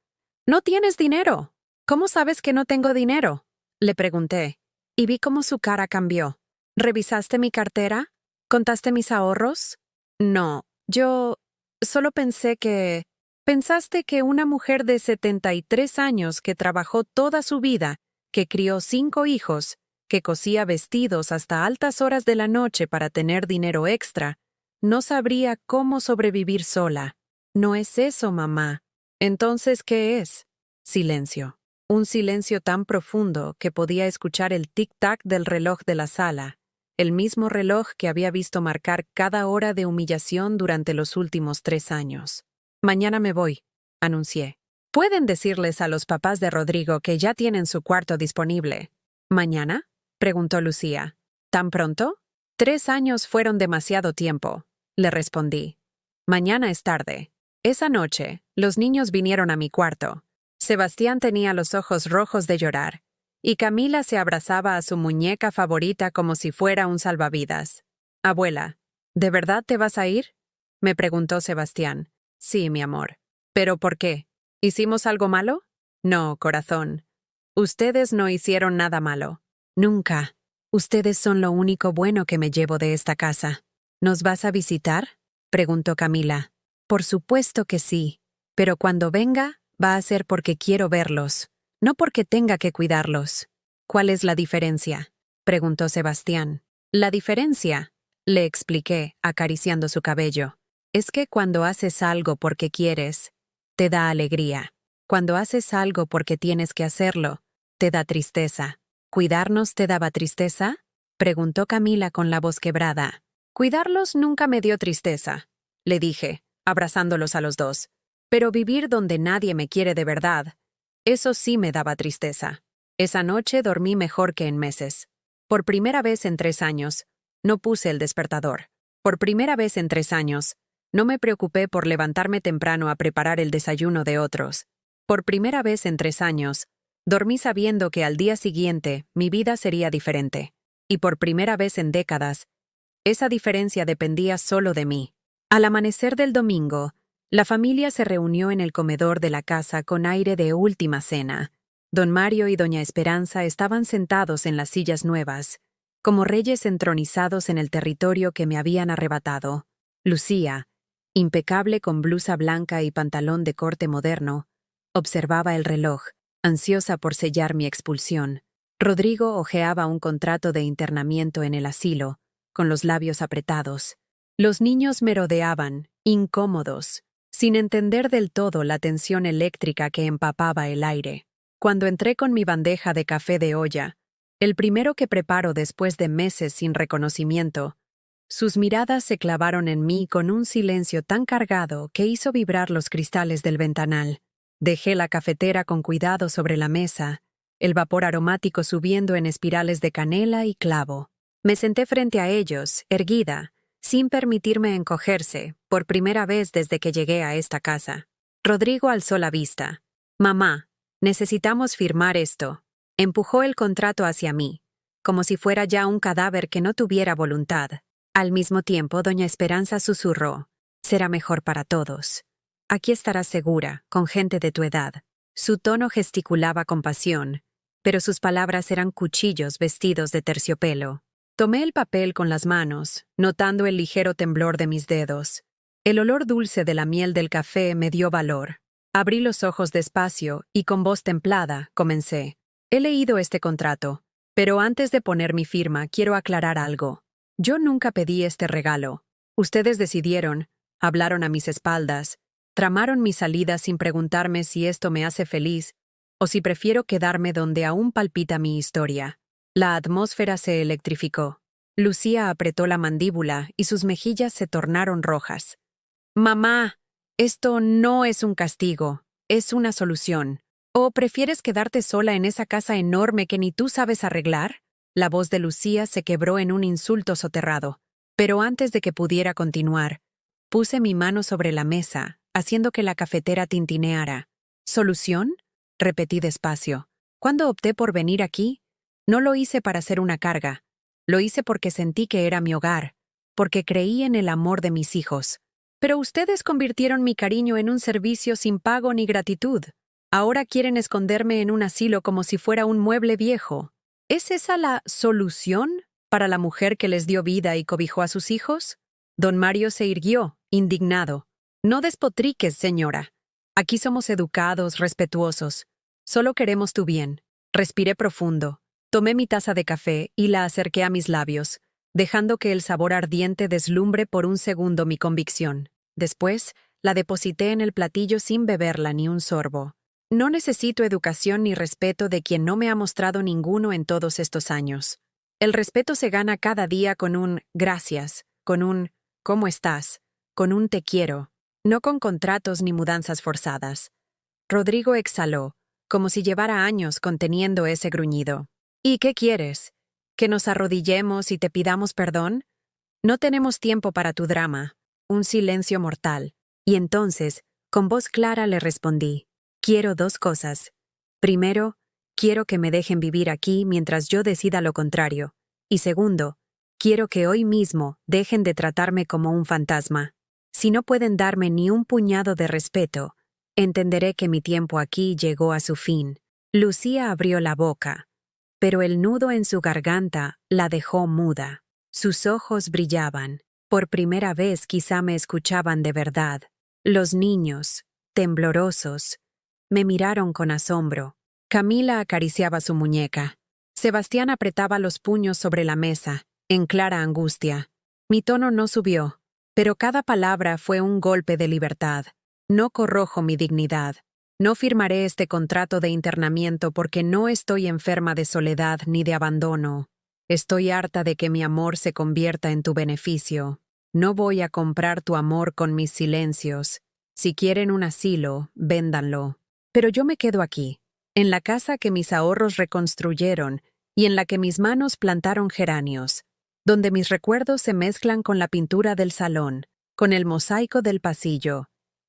No tienes dinero. ¿Cómo sabes que no tengo dinero?, le pregunté, y vi cómo su cara cambió. ¿Revisaste mi cartera? ¿Contaste mis ahorros? No, yo solo pensé que... ¿Pensaste que una mujer de 73 años que trabajó toda su vida, que crió 5 hijos, que cosía vestidos hasta altas horas de la noche para tener dinero extra, no sabría cómo sobrevivir sola? No es eso, mamá. Entonces, ¿qué es? Silencio. Un silencio tan profundo que podía escuchar el tic-tac del reloj de la sala, el mismo reloj que había visto marcar cada hora de humillación durante los últimos 3 años. Mañana me voy, anuncié. Pueden decirles a los papás de Rodrigo que ya tienen su cuarto disponible. ¿Mañana?, preguntó Lucía. ¿Tan pronto? 3 años fueron demasiado tiempo, le respondí. Mañana es tarde. Esa noche, los niños vinieron a mi cuarto. Sebastián tenía los ojos rojos de llorar, y Camila se abrazaba a su muñeca favorita como si fuera un salvavidas. Abuela, ¿de verdad te vas a ir?, me preguntó Sebastián. Sí, mi amor. ¿Pero por qué? ¿Hicimos algo malo? No, corazón. Ustedes no hicieron nada malo. Nunca. Ustedes son lo único bueno que me llevo de esta casa. ¿Nos vas a visitar?, preguntó Camila. Por supuesto que sí, pero cuando venga, va a ser porque quiero verlos, no porque tenga que cuidarlos. ¿Cuál es la diferencia?, preguntó Sebastián. La diferencia, le expliqué, acariciando su cabello, es que cuando haces algo porque quieres, te da alegría. Cuando haces algo porque tienes que hacerlo, te da tristeza. ¿Cuidarnos te daba tristeza?, preguntó Camila con la voz quebrada. Cuidarlos nunca me dio tristeza, le dije, abrazándolos a los dos. Pero vivir donde nadie me quiere de verdad, eso sí me daba tristeza. Esa noche dormí mejor que en meses. Por primera vez en 3 años, no puse el despertador. Por primera vez en 3 años, no me preocupé por levantarme temprano a preparar el desayuno de otros. Por primera vez en 3 años, dormí sabiendo que al día siguiente mi vida sería diferente. Y por primera vez en décadas, esa diferencia dependía solo de mí. Al amanecer del domingo, la familia se reunió en el comedor de la casa con aire de última cena. Don Mario y doña Esperanza estaban sentados en las sillas nuevas, como reyes entronizados en el territorio que me habían arrebatado. Lucía, impecable con blusa blanca y pantalón de corte moderno, observaba el reloj, ansiosa por sellar mi expulsión. Rodrigo hojeaba un contrato de internamiento en el asilo, con los labios apretados. Los niños me rodeaban, incómodos, sin entender del todo la tensión eléctrica que empapaba el aire. Cuando entré con mi bandeja de café de olla, el primero que preparo después de meses sin reconocimiento, sus miradas se clavaron en mí con un silencio tan cargado que hizo vibrar los cristales del ventanal. Dejé la cafetera con cuidado sobre la mesa, el vapor aromático subiendo en espirales de canela y clavo. Me senté frente a ellos, erguida, sin permitirme encogerse, por primera vez desde que llegué a esta casa. Rodrigo alzó la vista. «Mamá», Necesitamos firmar esto. Empujó el contrato hacia mí, como si fuera ya un cadáver que no tuviera voluntad. Al mismo tiempo, doña Esperanza susurró: será mejor para todos. Aquí estarás segura, con gente de tu edad. Su tono gesticulaba con pasión, pero sus palabras eran cuchillos vestidos de terciopelo. Tomé el papel con las manos, notando el ligero temblor de mis dedos. El olor dulce de la miel del café me dio valor. Abrí los ojos despacio y con voz templada comencé. He leído este contrato, pero antes de poner mi firma quiero aclarar algo. Yo nunca pedí este regalo. Ustedes decidieron, hablaron a mis espaldas, tramaron mi salida sin preguntarme si esto me hace feliz o si prefiero quedarme donde aún palpita mi historia. La atmósfera se electrificó. Lucía apretó la mandíbula y sus mejillas se tornaron rojas. Mamá, esto no es un castigo, es una solución. ¿O prefieres quedarte sola en esa casa enorme que ni tú sabes arreglar? La voz de Lucía se quebró en un insulto soterrado. Pero antes de que pudiera continuar, puse mi mano sobre la mesa, haciendo que la cafetera tintineara. ¿Solución? Repetí despacio. Cuando opté por venir aquí, no lo hice para ser una carga. Lo hice porque sentí que era mi hogar, porque creí en el amor de mis hijos. Pero ustedes convirtieron mi cariño en un servicio sin pago ni gratitud. Ahora quieren esconderme en un asilo como si fuera un mueble viejo. ¿Es esa la solución para la mujer que les dio vida y cobijó a sus hijos? Don Mario se irguió, indignado. No despotriques, señora. Aquí somos educados, respetuosos. Solo queremos tu bien. Respiré profundo. Tomé mi taza de café y la acerqué a mis labios, dejando que el sabor ardiente deslumbre por un segundo mi convicción. Después, la deposité en el platillo sin beberla ni un sorbo. No necesito educación ni respeto de quien no me ha mostrado ninguno en todos estos años. El respeto se gana cada día con un gracias, con un ¿cómo estás?, con un te quiero, no con contratos ni mudanzas forzadas. Rodrigo exhaló, como si llevara años conteniendo ese gruñido. ¿Y qué quieres? ¿Que nos arrodillemos y te pidamos perdón? No tenemos tiempo para tu drama. Un silencio mortal. Y entonces, con voz clara le respondí: quiero dos cosas. Primero, quiero que me dejen vivir aquí mientras yo decida lo contrario. Y segundo, quiero que hoy mismo dejen de tratarme como un fantasma. Si no pueden darme ni un puñado de respeto, entenderé que mi tiempo aquí llegó a su fin. Lucía abrió la boca, pero el nudo en su garganta la dejó muda. Sus ojos brillaban. Por primera vez quizá me escuchaban de verdad. Los niños, temblorosos, me miraron con asombro. Camila acariciaba su muñeca. Sebastián apretaba los puños sobre la mesa, en clara angustia. Mi tono no subió, pero cada palabra fue un golpe de libertad. No corrojo mi dignidad. No firmaré este contrato de internamiento porque no estoy enferma de soledad ni de abandono. Estoy harta de que mi amor se convierta en tu beneficio. No voy a comprar tu amor con mis silencios. Si quieren un asilo, véndanlo. Pero yo me quedo aquí, en la casa que mis ahorros reconstruyeron y en la que mis manos plantaron geranios, donde mis recuerdos se mezclan con la pintura del salón, con el mosaico del pasillo,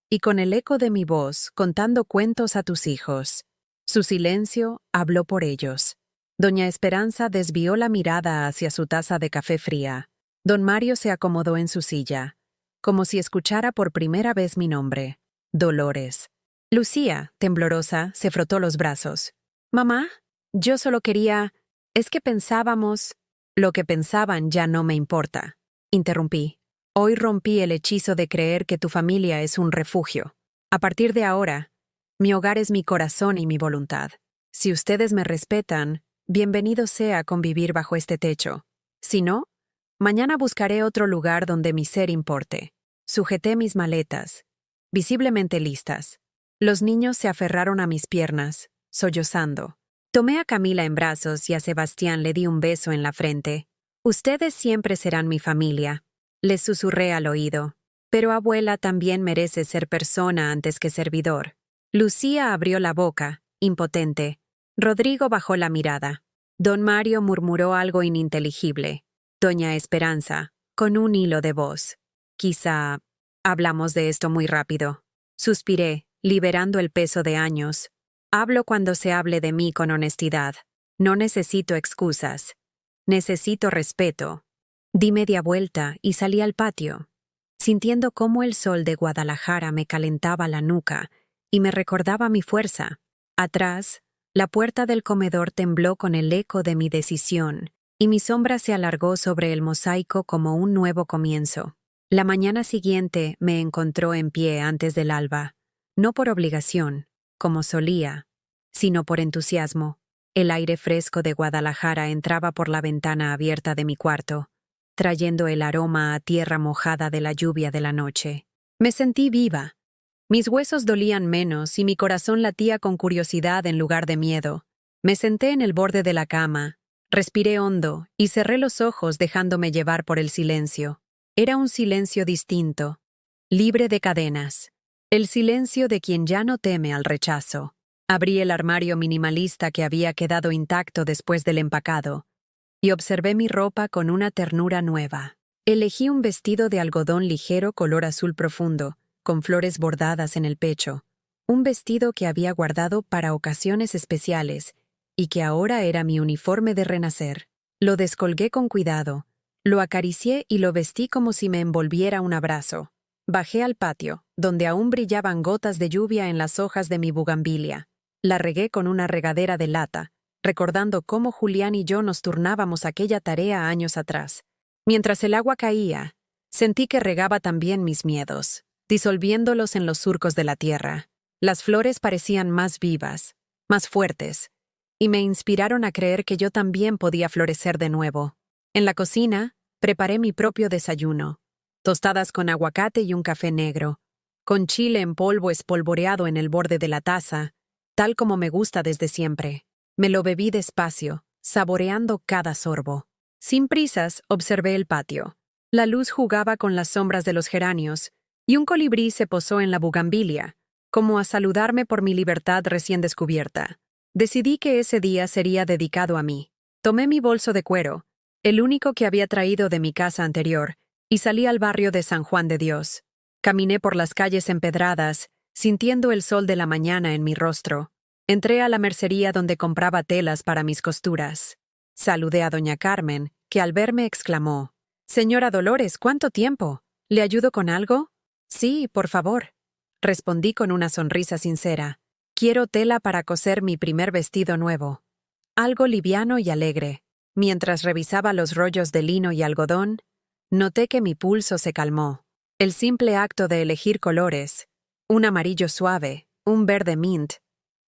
y con el eco de mi voz contando cuentos a tus hijos. Su silencio habló por ellos. Doña Esperanza desvió la mirada hacia su taza de café fría. Don Mario se acomodó en su silla, como si escuchara por primera vez mi nombre. Dolores. Lucía, temblorosa, se frotó los brazos. «Mamá, yo solo quería... Es que pensábamos...» «Lo que pensaban ya no me importa», interrumpí. «Hoy rompí el hechizo de creer que tu familia es un refugio. A partir de ahora, mi hogar es mi corazón y mi voluntad. Si ustedes me respetan, bienvenido sea convivir bajo este techo. Si no, mañana buscaré otro lugar donde mi ser importe». Sujeté mis maletas, visiblemente listas. Los niños se aferraron a mis piernas, sollozando. Tomé a Camila en brazos y a Sebastián le di un beso en la frente. «Ustedes siempre serán mi familia», les susurré al oído. «Pero abuela también merece ser persona antes que servidor». Lucía abrió la boca, impotente. Rodrigo bajó la mirada. Don Mario murmuró algo ininteligible. Doña Esperanza, con un hilo de voz: «Quizá hablamos de esto muy rápido». Suspiré, liberando el peso de años. Hablo cuando se hable de mí con honestidad. No necesito excusas. Necesito respeto. Di media vuelta y salí al patio, sintiendo cómo el sol de Guadalajara me calentaba la nuca y me recordaba mi fuerza. Atrás, la puerta del comedor tembló con el eco de mi decisión, y mi sombra se alargó sobre el mosaico como un nuevo comienzo. La mañana siguiente me encontró en pie antes del alba, no por obligación, como solía, sino por entusiasmo. El aire fresco de Guadalajara entraba por la ventana abierta de mi cuarto, trayendo el aroma a tierra mojada de la lluvia de la noche. Me sentí viva. Mis huesos dolían menos y mi corazón latía con curiosidad en lugar de miedo. Me senté en el borde de la cama, respiré hondo y cerré los ojos dejándome llevar por el silencio. Era un silencio distinto, libre de cadenas. El silencio de quien ya no teme al rechazo. Abrí el armario minimalista que había quedado intacto después del empacado y observé mi ropa con una ternura nueva. Elegí un vestido de algodón ligero color azul profundo, con flores bordadas en el pecho, un vestido que había guardado para ocasiones especiales y que ahora era mi uniforme de renacer. Lo descolgué con cuidado, lo acaricié y lo vestí como si me envolviera un abrazo. Bajé al patio, donde aún brillaban gotas de lluvia en las hojas de mi bugambilia. La regué con una regadera de lata, recordando cómo Julián y yo nos turnábamos aquella tarea años atrás. Mientras el agua caía, sentí que regaba también mis miedos, disolviéndolos en los surcos de la tierra. Las flores parecían más vivas, más fuertes, y me inspiraron a creer que yo también podía florecer de nuevo. En la cocina, preparé mi propio desayuno, tostadas con aguacate y un café negro, con chile en polvo espolvoreado en el borde de la taza, tal como me gusta desde siempre. Me lo bebí despacio, saboreando cada sorbo. Sin prisas, observé el patio. La luz jugaba con las sombras de los geranios, y un colibrí se posó en la bugambilia, como a saludarme por mi libertad recién descubierta. Decidí que ese día sería dedicado a mí. Tomé mi bolso de cuero, el único que había traído de mi casa anterior, y salí al barrio de San Juan de Dios. Caminé por las calles empedradas, sintiendo el sol de la mañana en mi rostro. Entré a la mercería donde compraba telas para mis costuras. Saludé a doña Carmen, que al verme exclamó: «Señora Dolores, ¿cuánto tiempo? ¿Le ayudo con algo?» «Sí, por favor», respondí con una sonrisa sincera. «Quiero tela para coser mi primer vestido nuevo. Algo liviano y alegre». Mientras revisaba los rollos de lino y algodón, noté que mi pulso se calmó. El simple acto de elegir colores, un amarillo suave, un verde mint,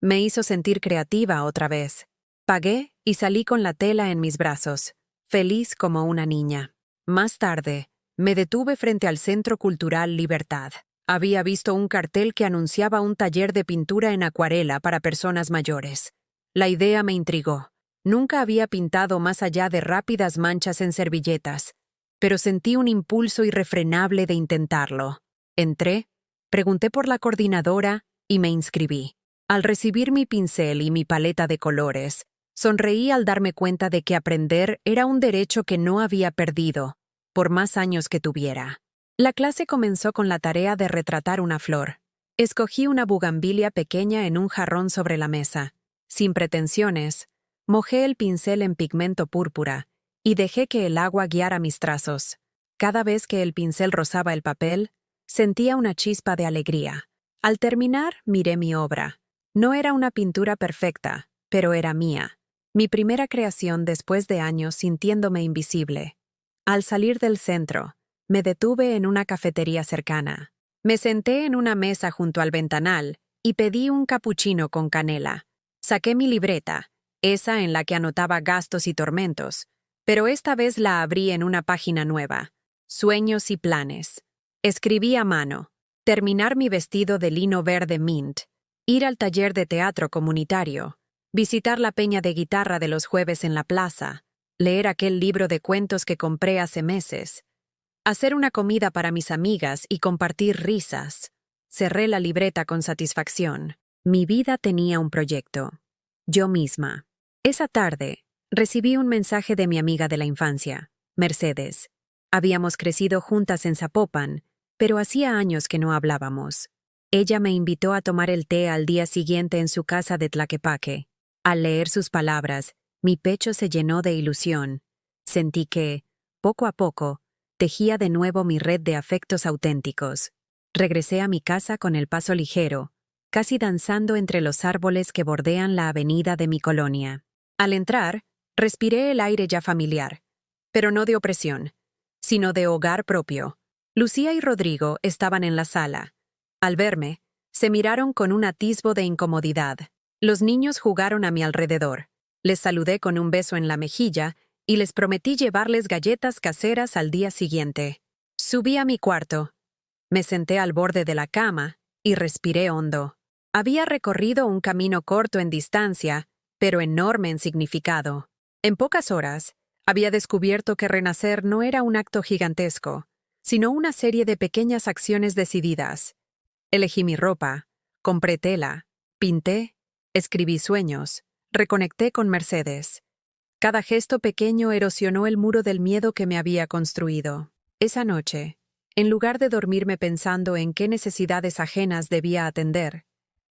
me hizo sentir creativa otra vez. Pagué y salí con la tela en mis brazos, feliz como una niña. Más tarde, me detuve frente al Centro Cultural Libertad. Había visto un cartel que anunciaba un taller de pintura en acuarela para personas mayores. La idea me intrigó. Nunca había pintado más allá de rápidas manchas en servilletas, pero sentí un impulso irrefrenable de intentarlo. Entré, pregunté por la coordinadora y me inscribí. Al recibir mi pincel y mi paleta de colores, sonreí al darme cuenta de que aprender era un derecho que no había perdido, por más años que tuviera. La clase comenzó con la tarea de retratar una flor. Escogí una bugambilia pequeña en un jarrón sobre la mesa. Sin pretensiones, mojé el pincel en pigmento púrpura y dejé que el agua guiara mis trazos. Cada vez que el pincel rozaba el papel, sentía una chispa de alegría. Al terminar, miré mi obra. No era una pintura perfecta, pero era mía. Mi primera creación después de años sintiéndome invisible. Al salir del centro, me detuve en una cafetería cercana. Me senté en una mesa junto al ventanal y pedí un capuchino con canela. Saqué mi libreta, esa en la que anotaba gastos y tormentos, pero esta vez la abrí en una página nueva. Sueños y planes. Escribí a mano. Terminar mi vestido de lino verde mint. Ir al taller de teatro comunitario. Visitar la peña de guitarra de los jueves en la plaza. Leer aquel libro de cuentos que compré hace meses. Hacer una comida para mis amigas y compartir risas. Cerré la libreta con satisfacción. Mi vida tenía un proyecto. Yo misma. Esa tarde, recibí un mensaje de mi amiga de la infancia, Mercedes. Habíamos crecido juntas en Zapopan, pero hacía años que no hablábamos. Ella me invitó a tomar el té al día siguiente en su casa de Tlaquepaque. Al leer sus palabras, mi pecho se llenó de ilusión. Sentí que, poco a poco, tejía de nuevo mi red de afectos auténticos. Regresé a mi casa con el paso ligero, casi danzando entre los árboles que bordean la avenida de mi colonia. Al entrar, respiré el aire ya familiar, pero no de opresión, sino de hogar propio. Lucía y Rodrigo estaban en la sala. Al verme, se miraron con un atisbo de incomodidad. Los niños jugaron a mi alrededor. Les saludé con un beso en la mejilla y les prometí llevarles galletas caseras al día siguiente. Subí a mi cuarto. Me senté al borde de la cama y respiré hondo. Había recorrido un camino corto en distancia, pero enorme en significado. En pocas horas, había descubierto que renacer no era un acto gigantesco, sino una serie de pequeñas acciones decididas. Elegí mi ropa, compré tela, pinté, escribí sueños, reconecté con Mercedes. Cada gesto pequeño erosionó el muro del miedo que me había construido. Esa noche, en lugar de dormirme pensando en qué necesidades ajenas debía atender,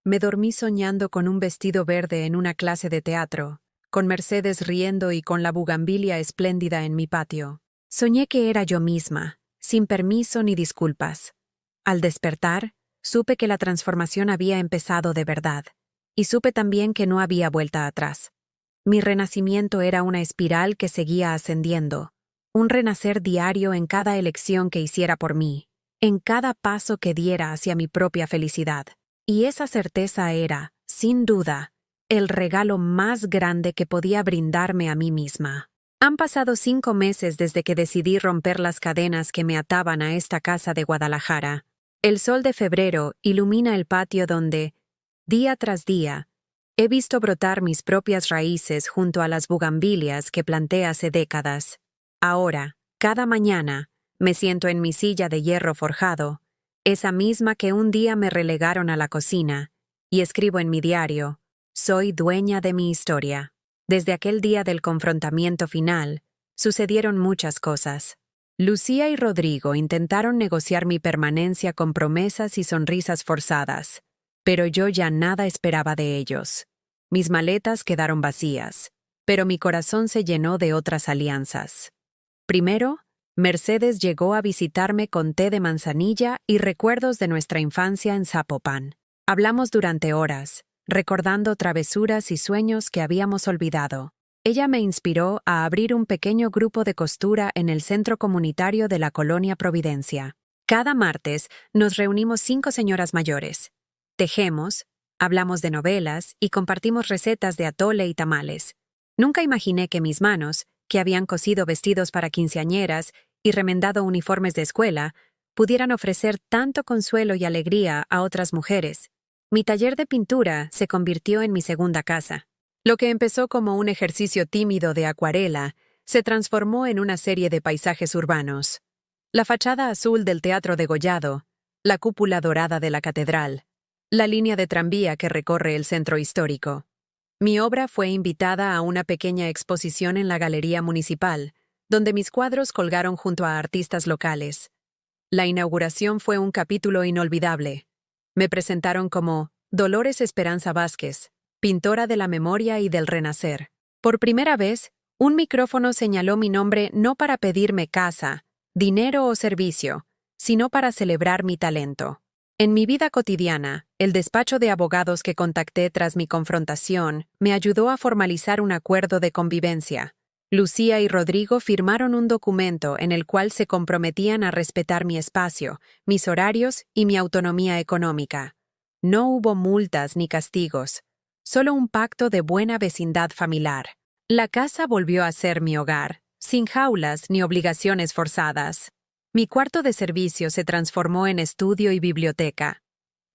me dormí soñando con un vestido verde en una clase de teatro, con Mercedes riendo y con la bugambilia espléndida en mi patio. Soñé que era yo misma, sin permiso ni disculpas. Al despertar, supe que la transformación había empezado de verdad, y supe también que no había vuelta atrás. Mi renacimiento era una espiral que seguía ascendiendo, un renacer diario en cada elección que hiciera por mí, en cada paso que diera hacia mi propia felicidad. Y esa certeza era, sin duda, el regalo más grande que podía brindarme a mí misma. Han pasado 5 meses desde que decidí romper las cadenas que me ataban a esta casa de Guadalajara. El sol de febrero ilumina el patio donde, día tras día, he visto brotar mis propias raíces junto a las bugambilias que planté hace décadas. Ahora, cada mañana, me siento en mi silla de hierro forjado, esa misma que un día me relegaron a la cocina, y escribo en mi diario: soy dueña de mi historia. Desde aquel día del confrontamiento final, sucedieron muchas cosas. Lucía y Rodrigo intentaron negociar mi permanencia con promesas y sonrisas forzadas, pero yo ya nada esperaba de ellos. Mis maletas quedaron vacías, pero mi corazón se llenó de otras alianzas. Primero, Mercedes llegó a visitarme con té de manzanilla y recuerdos de nuestra infancia en Zapopan. Hablamos durante horas, recordando travesuras y sueños que habíamos olvidado. Ella me inspiró a abrir un pequeño grupo de costura en el centro comunitario de la colonia Providencia. Cada martes nos reunimos 5 señoras mayores. Tejemos, hablamos de novelas y compartimos recetas de atole y tamales. Nunca imaginé que mis manos, que habían cosido vestidos para quinceañeras y remendado uniformes de escuela, pudieran ofrecer tanto consuelo y alegría a otras mujeres. Mi taller de pintura se convirtió en mi segunda casa. Lo que empezó como un ejercicio tímido de acuarela se transformó en una serie de paisajes urbanos. La fachada azul del Teatro Degollado, la cúpula dorada de la catedral, la línea de tranvía que recorre el centro histórico. Mi obra fue invitada a una pequeña exposición en la Galería Municipal, donde mis cuadros colgaron junto a artistas locales. La inauguración fue un capítulo inolvidable. Me presentaron como Dolores Esperanza Vázquez, pintora de la memoria y del renacer. Por primera vez, un micrófono señaló mi nombre no para pedirme casa, dinero o servicio, sino para celebrar mi talento. En mi vida cotidiana, el despacho de abogados que contacté tras mi confrontación me ayudó a formalizar un acuerdo de convivencia. Lucía y Rodrigo firmaron un documento en el cual se comprometían a respetar mi espacio, mis horarios y mi autonomía económica. No hubo multas ni castigos, solo un pacto de buena vecindad familiar. La casa volvió a ser mi hogar, sin jaulas ni obligaciones forzadas. Mi cuarto de servicio se transformó en estudio y biblioteca.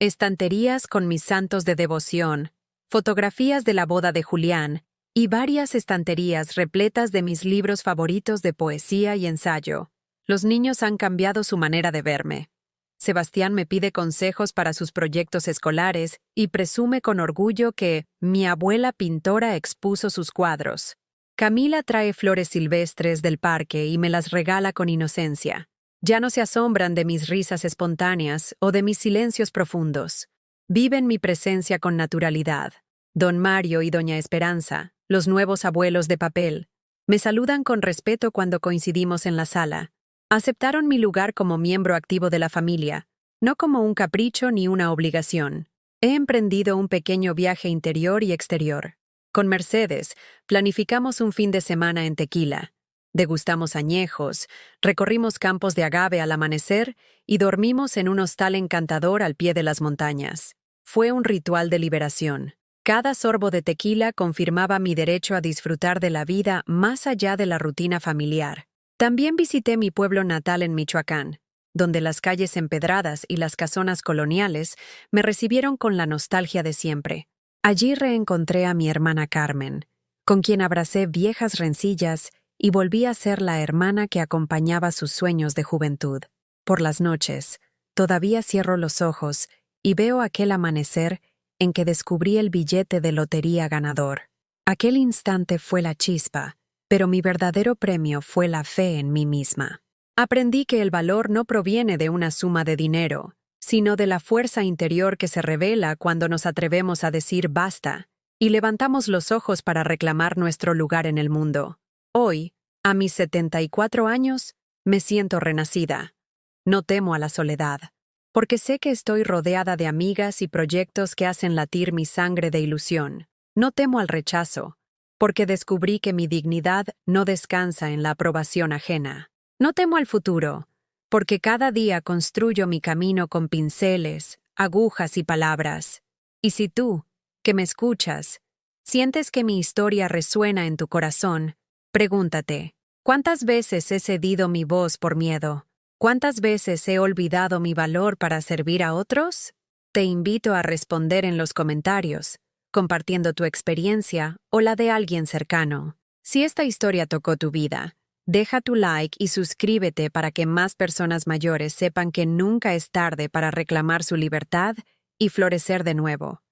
Estanterías con mis santos de devoción, fotografías de la boda de Julián y varias estanterías repletas de mis libros favoritos de poesía y ensayo. Los niños han cambiado su manera de verme. Sebastián me pide consejos para sus proyectos escolares y presume con orgullo que mi abuela pintora expuso sus cuadros. Camila trae flores silvestres del parque y me las regala con inocencia. Ya no se asombran de mis risas espontáneas o de mis silencios profundos. Viven mi presencia con naturalidad. Don Mario y Doña Esperanza, los nuevos abuelos de papel, me saludan con respeto cuando coincidimos en la sala. Aceptaron mi lugar como miembro activo de la familia, no como un capricho ni una obligación. He emprendido un pequeño viaje interior y exterior. Con Mercedes, planificamos un fin de semana en Tequila. Degustamos añejos, recorrimos campos de agave al amanecer y dormimos en un hostal encantador al pie de las montañas. Fue un ritual de liberación. Cada sorbo de tequila confirmaba mi derecho a disfrutar de la vida más allá de la rutina familiar. También visité mi pueblo natal en Michoacán, donde las calles empedradas y las casonas coloniales me recibieron con la nostalgia de siempre. Allí reencontré a mi hermana Carmen, con quien abracé viejas rencillas y volví a ser la hermana que acompañaba sus sueños de juventud. Por las noches, todavía cierro los ojos y veo aquel amanecer en que descubrí el billete de lotería ganador. Aquel instante fue la chispa, pero mi verdadero premio fue la fe en mí misma. Aprendí que el valor no proviene de una suma de dinero, sino de la fuerza interior que se revela cuando nos atrevemos a decir basta y levantamos los ojos para reclamar nuestro lugar en el mundo. Hoy, a mis 74 años, me siento renacida. No temo a la soledad, porque sé que estoy rodeada de amigas y proyectos que hacen latir mi sangre de ilusión. No temo al rechazo, porque descubrí que mi dignidad no descansa en la aprobación ajena. No temo al futuro, porque cada día construyo mi camino con pinceles, agujas y palabras. Y si tú, que me escuchas, sientes que mi historia resuena en tu corazón, pregúntate, ¿cuántas veces he cedido mi voz por miedo? ¿Cuántas veces he olvidado mi valor para servir a otros? Te invito a responder en los comentarios, compartiendo tu experiencia o la de alguien cercano. Si esta historia tocó tu vida, deja tu like y suscríbete para que más personas mayores sepan que nunca es tarde para reclamar su libertad y florecer de nuevo.